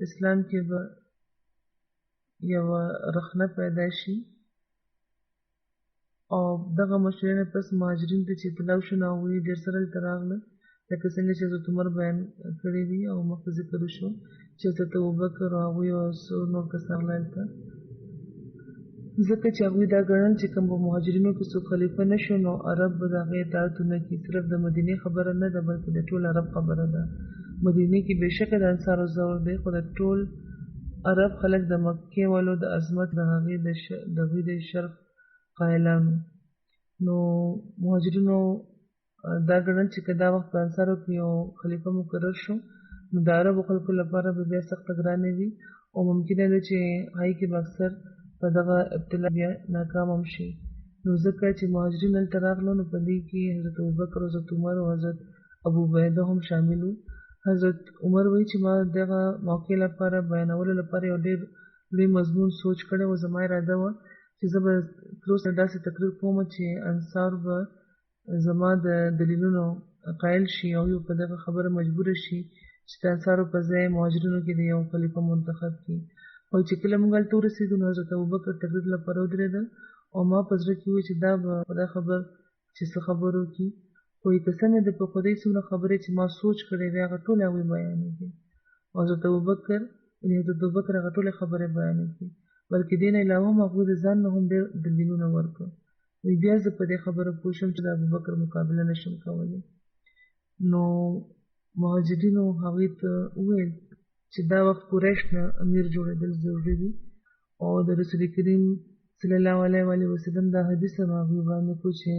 اسلام کې به یوه رخنه پیدا شي او دغه مشورې نه پس مهاجرین ته چې اطلاع شو نو هغوی ډېر سره دلته راغله لکه څنګه چې حضرت عمر بیان کړی دي او مخکې ذکر وشو چې حضرت ابوبکر او هغوی او څو نور کسان راغله هلته ځکه چې هغوی دا ګڼل چې کوم په مهاجرینو کې څوک خلیفه نه شو نو عرب به د هغې اطاعت ونه کړي صرف د مدینې خبره نه ده بلکې د ټول عرب خبره ده مدینې کې بېشکه د انصارو زور دی خو د ټول عرب خلک د مکې والو د عظمت د هغې د شرف قایلانو نو مهاجرینو دا ګڼل چې که دا وخت په انصارو کې یو خلیفه مقرر شو نو د عربو خلکو لپاره به بیا سخته ګرانه وي او ممکنه ده چې هغې کې به اکثر په دغه ابتلا بیا ناکام هم شي نو ځکه چې مهاجرین هلته راغلو نو په دې کې حضرت ابوبکر او حضرت عمر او حضرت ابو عبیده هم شامل وو حضرت عمر وایي چې ما دغه موقع لپاره بیانولو لپاره یو ډېر لوی مضمون سوچ کړی و زما اراده وه چې زه به تر اوسه داسې تقریر کوم چې انصار به زما د دلیلونو قایل شي او یو په دغه خبره مجبوره شي چې د انصارو په ځای مهاجرینو کې د یو خلیفه منتخب کړي او چې کله موږ هلته ورسېدو نو حضرت ابوبکر تقریر لپاره ودرېده او ما په زړه کې وویل چې دا به خدای خبر چې څه خبرو وکړي خو که سمې د په خدای څومره خبرې چې ما سوچ کړې وې هغه ټولې هغوی بیانېږي او حضرت ابوبکر هغه ټولې خبرې بیانېږي بلکې دې نه علاوه هم هغوی د ځان نه هم ډېر دلیلونه ورکړل وایي بیا زه په دې خبره پوه شوم چې د ابوبکر مقابله نه شم کولی نو مهاجرینو هغوی ته وویل چې دا وخت قریش نه امیر جوړېدل ضروري دي او د رسول کریم صلی الله علیه وسلم دا حدیث هم هغوی باندې کړو چې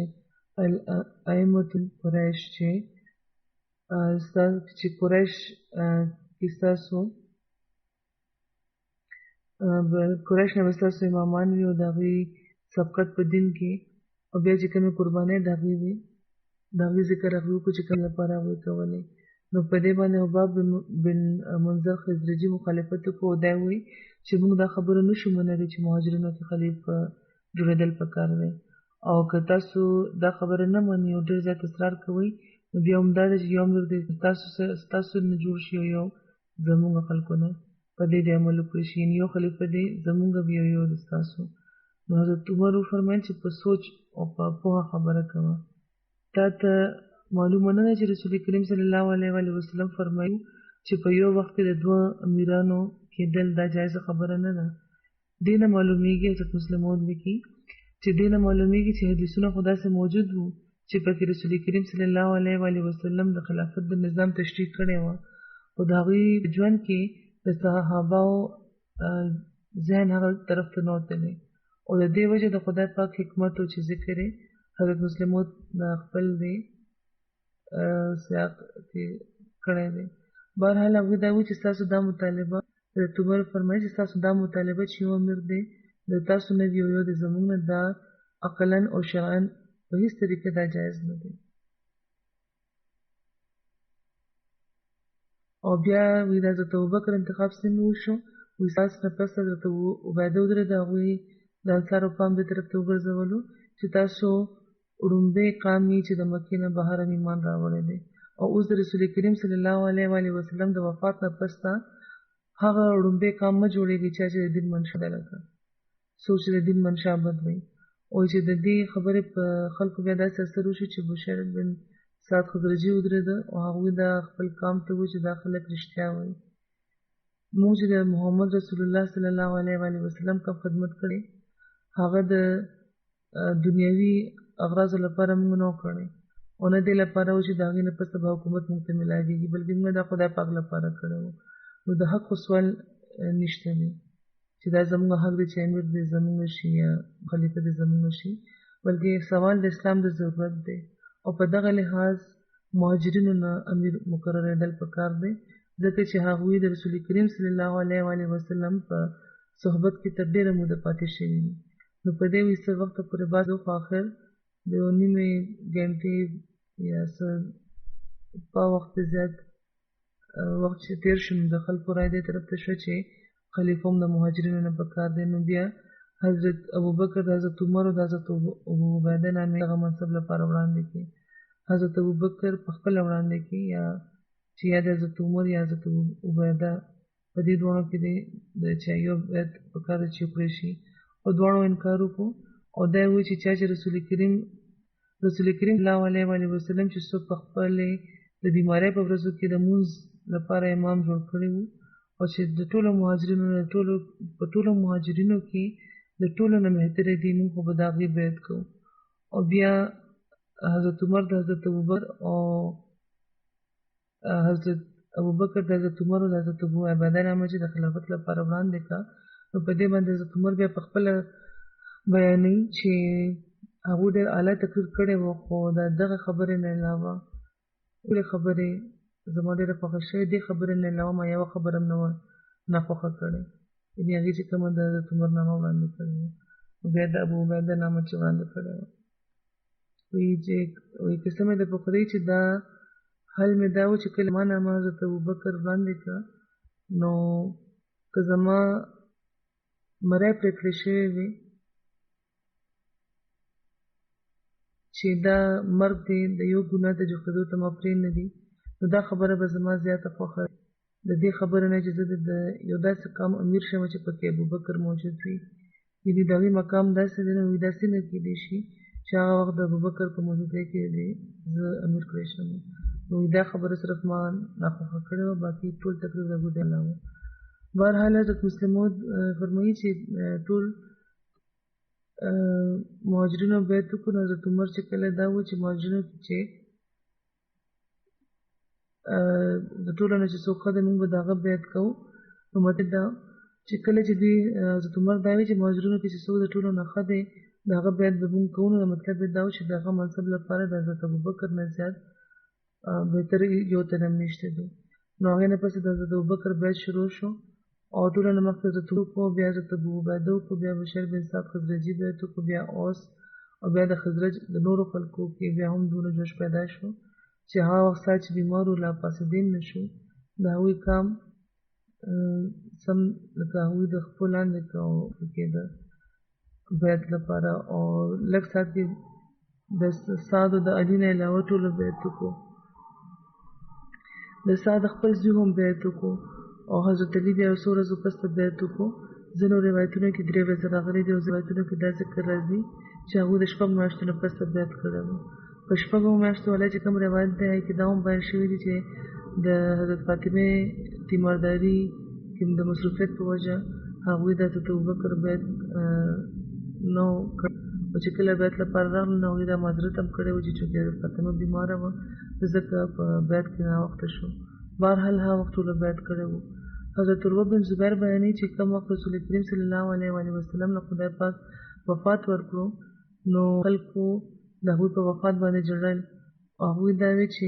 ائمة قریش چې قریش کې ستاسو قریش نه به ستاسو امامان وي او د هغوی سبقت په دین کې او بیا چې کومې قربانۍ د هغوی وي د هغوی ذکر هغوی وکړو چې کوم لپاره هغوی کولی نو په دې باندې حباب بن منذر خزرجي مخالفت وکړو او دا وایي چې موږ دا خبره نه شو منلی چې مهاجرینو کې خلیفه جوړېدل پکار دی او که تاسو دا خبره نه منئ او ډېر زیات اصرار کوئ نو بیا همدا ده چې یو امیر دی ستاسو نه جوړ شي او یو زموږ خلکو نه په دې د عمل وکړی شي یو خلیفه دی زموږ وي او یو د ستاسو نو حضرت عمر وفرمیل چې په سوچ او په پوهه خبره کوه تا ته معلومه نه ده چې رسول کریم صلی الله علیه وسلم فرمایي چې په یو وخت کې د دوه امیرانو کېدل دا جایزه خبره نه ده دې نه معلومیږي حضرت مسلمون لیکي چې دې نه معلومیږي چې حدیثونه خو داسې موجود وو چې پکې رسول کریم صلی الله علیه وسلم د خلافت د نظام تشریح کړی وه خو د هغوی ژوند کې د صحابهو ذهن هغه طرف ته نه وتلی او د دې وجه د خدای پاک حکمت و چې ذکر یې حضرت مسلمون د خپل دی سیاق کې کړی دی بهرحال هغوی دا وایي چې ستاسو دا مطالبه حضرت عمر فرمایي چې ستاسو دا مطالبه چې یو امیر دی د تاسو نه وي او یو د زموږ نه دا عقلا او شرعا په هېڅ طریقه دا جایز نه دی او بیا وایي د حضرت ابوبکر انتخاب څنګه وشو وایي ستاسو نه پس حضرت عبیده ودرېد هغوی د انصارو پام دې طرف ته وګرځولو چې تاسو وړومبی قام یې چې د مکې نه بهر هم ایمان راوړی دی او اوس د رسول کریم صلی الله علیه وسلم د وفات نه پس ته هغه وړومبی قام مه جوړېږي چا چې د دین منشا ده لکه څوک چې د دین منشا بد وي او چې د دې خبرې په خلکو بیا داسې اثر وشو چې بشیر بن سعد خزرجي ودرېده او هغوی دا خپل قام ته وایي چې دا خلک رښتیا وایي موږ چې د محمد رسول الله صلی الله علیه وسلم کوم خدمت کړی هغه د دنیوي اغراضو لپاره موږ نه کړی او نه دې لپاره و چې د هغې نه پس به حکومت موږ ته میلادېږي بلکې موږ دا خدای پاک لپاره کړی وو نو د حق خو سوال نشته دی چې دا زموږ حق دی چې امیر دې زموږ شي یا خلیفه دې زموږ شي بلکې سوال د اسلام د ضرورت دی او په دغه لحاظ مهاجرینو نه امیر مقررېدل پکار دی ځکه چې هغوی د رسول کریم صلی الله علیه وسلم په صحبت کې تر ډېره موده پاتې شوي دي نو په دې څه وخت پورې بعد خو آخر د یو نیمې ګنټې یا څه په وخت زیات وخت چې تېر شو نو د خلکو رایې دې طرف ته شوه چې خلیفه هم د مهاجرینو نه پکار دی نو بیا حضرت ابوبکر د حضرت عمر او د حضرت ابو عبیده نامې هغه منصب لپاره وړاندې کړي حضرت ابوبکر په خپله وړاندې کړي یا چې یا د حضرت عمر یا حضرت عبیده په دې دواړو کې د چا یو بیعت پکار دی چې وکړی شي او دواړو انکار وکړو او دا یې وایي چې چا چې رسول کریم صلی الله علیه وسلم چې څوک په خپلې د بیمارۍ په ورځو کې د لمونځ لپاره امام جوړ کړی وو او چې د ټولو مهاجرینو کې د ټولو نه بهتره دي موږ خو به د هغې بیعت کوو او بیا حضرت عمر د حضرت ابوبکر او حضرت ابوبکر د حضرت عمر او د حضرت ابو عبیده نامه چې د خلافت لپاره وړاندې کړه نو په دې باندې حضرت عمر بیا په خپله بیانوي چې هغوی ډېر اعلی تقریر کړی و خو د دغه خبرې نه علاوه ټولې خبرې زما ډېره خوښه شوې دې خبرې نه علاوه ما یوه خبره هم نه وه ناخوښه کړې یعنې هغې چې کومه د حضرت عمر نامه وړاندې کړې وه بیا د ابو عبیده نامه چې وړاندې کړې وه وایي قسم مې در په خدای چې دا حال مې دا و چې کله ما نامه حضرت ابوبکر وړاندې کړه نو که زما مری پرې کړې شوې وې چې دا مرګ دی د یو ګناه ته جوړېدو ته ما پرېنږدي نو دا خبره به زما زیاته خوښه د دې خبرې نه چې زه د یو داسې قام امیر شم چې پکې ابوبکر موجود وي یعنې د هغوی مقام داسې دی نو داسې نه کېدی شي چې هغه وخت د ابوبکر په موجودۍ کې زه امیر کړی شم نو دا خبره صرف ما ناخوښه کړې وه باقي ټول تقریر د ابو الله و بهرحال حضرت مسلم موعود فرمایي چې ټول مهاجرینو بیعت وکړو نو حضرت عمر چې کله دا و چې مهاجرینو کې چې د ټولو نه چې څوک ښه دی موږ به د هغه بیعت کوو نو مطلب دا چې کله چې دوی حضرت عمر دا وایي چې مهاجرینو کې چې څوک د ټولو نه ښه دی د هغه بیعت به موږ کوو نو مطلب یې دا و چې د هغه منصب لپاره د حضرت ابوبکر نه زیات بهتر یو تن هم نشته دی نو هغې نه پسې د حضرت ابوبکر بیعت شروع شو او ټولو نه مخکې حضرت عمر وکړو بیا حضرت ابو عبیده وکړو بیا بشر بن سعد خزرجي بیعت وکړو بیا اوس او بیا د خزرج د نورو خلکو کې بیا هم دونه جوش پیدا شو چې هغه وخت سات چې بیمار و لا پاسېدین نه شو د هغوی کام سم لکه هغوی د خپو لاندې کېده بیعت لپاره او لږ ساعت کې د سعد او د علي نه علاوه ټولو بیعت وکړو د سعد خپل زوی هم بیعت وکړو او حضرت علي بیا څو ورځو پس ته بیعت وکړو ځینو روایتونو کې 3 ورځې راغلي دي او روایتونو کې دا ذکر راځي چې هغوی د 6 میاشتو نه پس ته بیعت کړی و په 6 میاشتو والا چې کوم روایت دی هغې کې دا هم بیان شوي دي چې د حضرت فاطمې تیمارداري کې د مصروفیت په وجه هغوی د حضرت ابوبکر بیعت نو کړی او چې کله بیعت لپاره راغلل نو هغوی دا معذرت هم کړی و چې چونکې حضرت فاطمه بیماره وه ځکه په بیعت کې ناوخته شو بهرحال هغه وخت ټولو بیعت کړی و حضرت عروه بن زبیر بیانوي چې کوم وخت رسول کریم صلی الله علیه وسلم نه خدای پاک وفات ورکړو نو خلکو د هغوی په وفات باندې ژړل او هغوی دا وی چې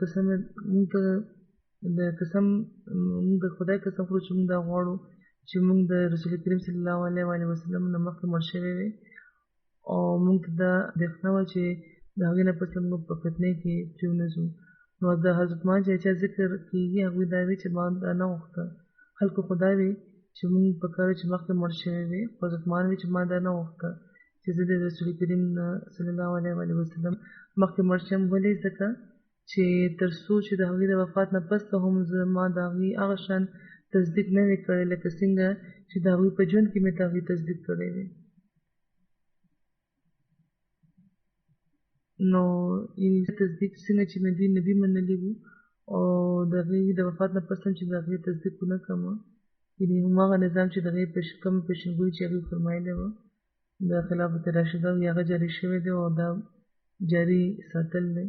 قسم موږ د خدای قسم خورو چې موږ دا غواړو چې موږ د رسول کریم صلی الله علیه وسلم نه مخکې مړ شوي وي او موږ ته دا اندېښنه وه چې د هغې نه پس موږ په فتنې کې پرېونځو نو د حضرت ما چې چا ذکر کېږي هغوی دا وی چې ما دا نه غوښته خلکو خو دا وی چې موږ پکار چې مخکې مړ شوي وي خو حضرت ما وی چې ما دا نه غوښته چې زه د رسول کریم صلی الله علیه وسلم مخکې مړ شم ولې ځکه چې تر څو چې د هغوی د وفات نه پس ته هم زما د هغوی هغه شان تصدیق نه وي کړی لکه څنګه چې د هغوی په ژوند کې مې د هغوی تصدیق کړی وي نو تصدیق څنګه چې مې دوی نبي منلی وو او د هغې د وفات نه پس هم چې د هغې تصدیق ونه کړم یعنې هماغه نظام چې د هغې کوم پیشنګویي چې هغوی فرمایلی وه د خلافت راشده وي هغه جاري شوی دی او دا جاري ساتل دی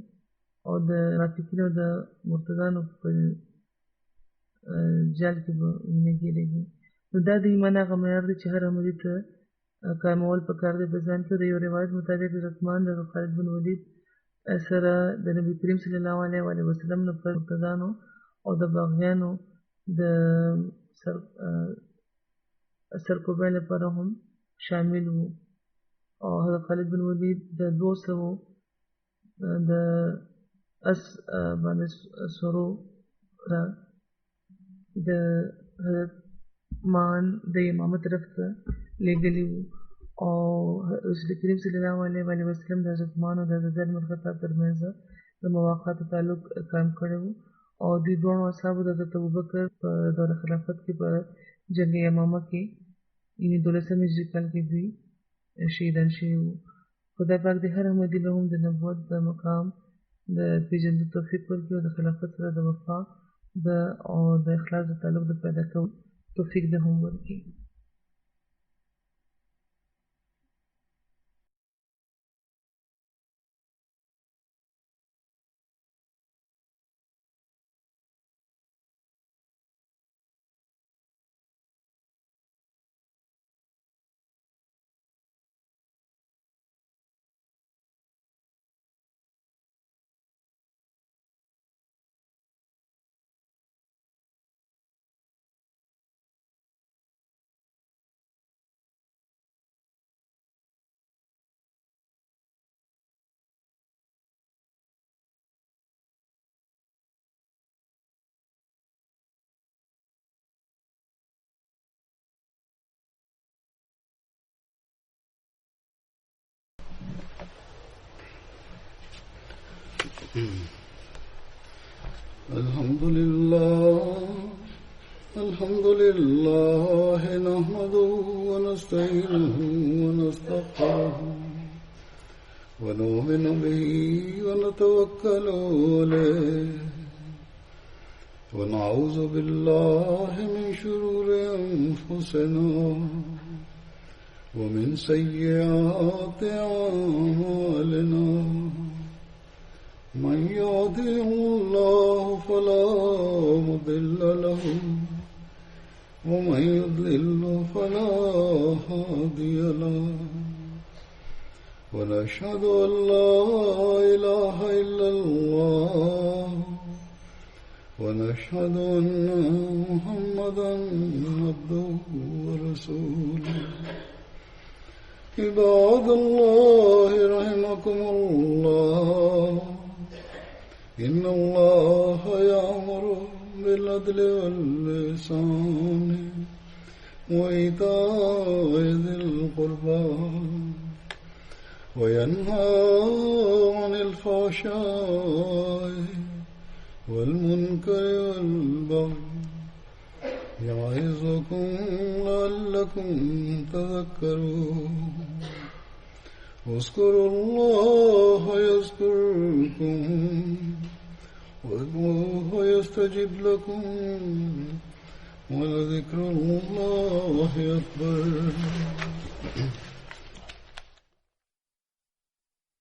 او د منافقینو د مرتدانو په جال کې به نه کېږي. نو دا د ایمان هغه معیار دی چې هر عملي ته قایمول پکار دی. په ځان کې د یو روایت مطابق عثمان د خالد بن ولید سره د نبی کریم صلی الله علیه وسلم نه پر مرتدانو او د باغیانو د سرکوبۍ لپاره هم شامل وو او حضرت خالد بن ولید د 200 د اس باندې سورو را د حضرت مان د امامت طرف ته لېږلي وو او رسول کریم صلی الله علیه وسلم د حضرت مان او د حضرت عمر خطاب ترمنځ د مواقعاتو تعلق قائم کړی وو او د دوه اصحابو د حضرت ابوبکر په دوره خلافت کې په جنگ یمامه کې یعنی 12 هجري کال کې دوی شهیدان شوي وو. خدای پاک د هر احمدي له هم د نبوت د مقام د پیژندو توفیق ورکړي او د خلافت سره د وفا او د اخلاص د تعلق د پیدا کولو توفیق د هم ورکړي. الحمد لله نحمده ونستعينه ونستغفره ونؤمن به ونتوكل عليه ونعوذ بالله من شرور أنفسنا ومن سيئات أعمالنا من يهده الله فلا مضل له ومن يضلل فلا هادي له ونشهد أن لا إله إلا الله ونشهد أن محمدا عبده ورسوله. عباد الله رحمكم الله إن الله يأمر بالعدل والإحسان وإيتاء ذي القربى وينهى عن الفحشاء والمنكر والبغي يعظكم لعلكم تذكرون. اذكروا الله يذكركم وادعوه يستجب لكم ولذكر الله أكبر.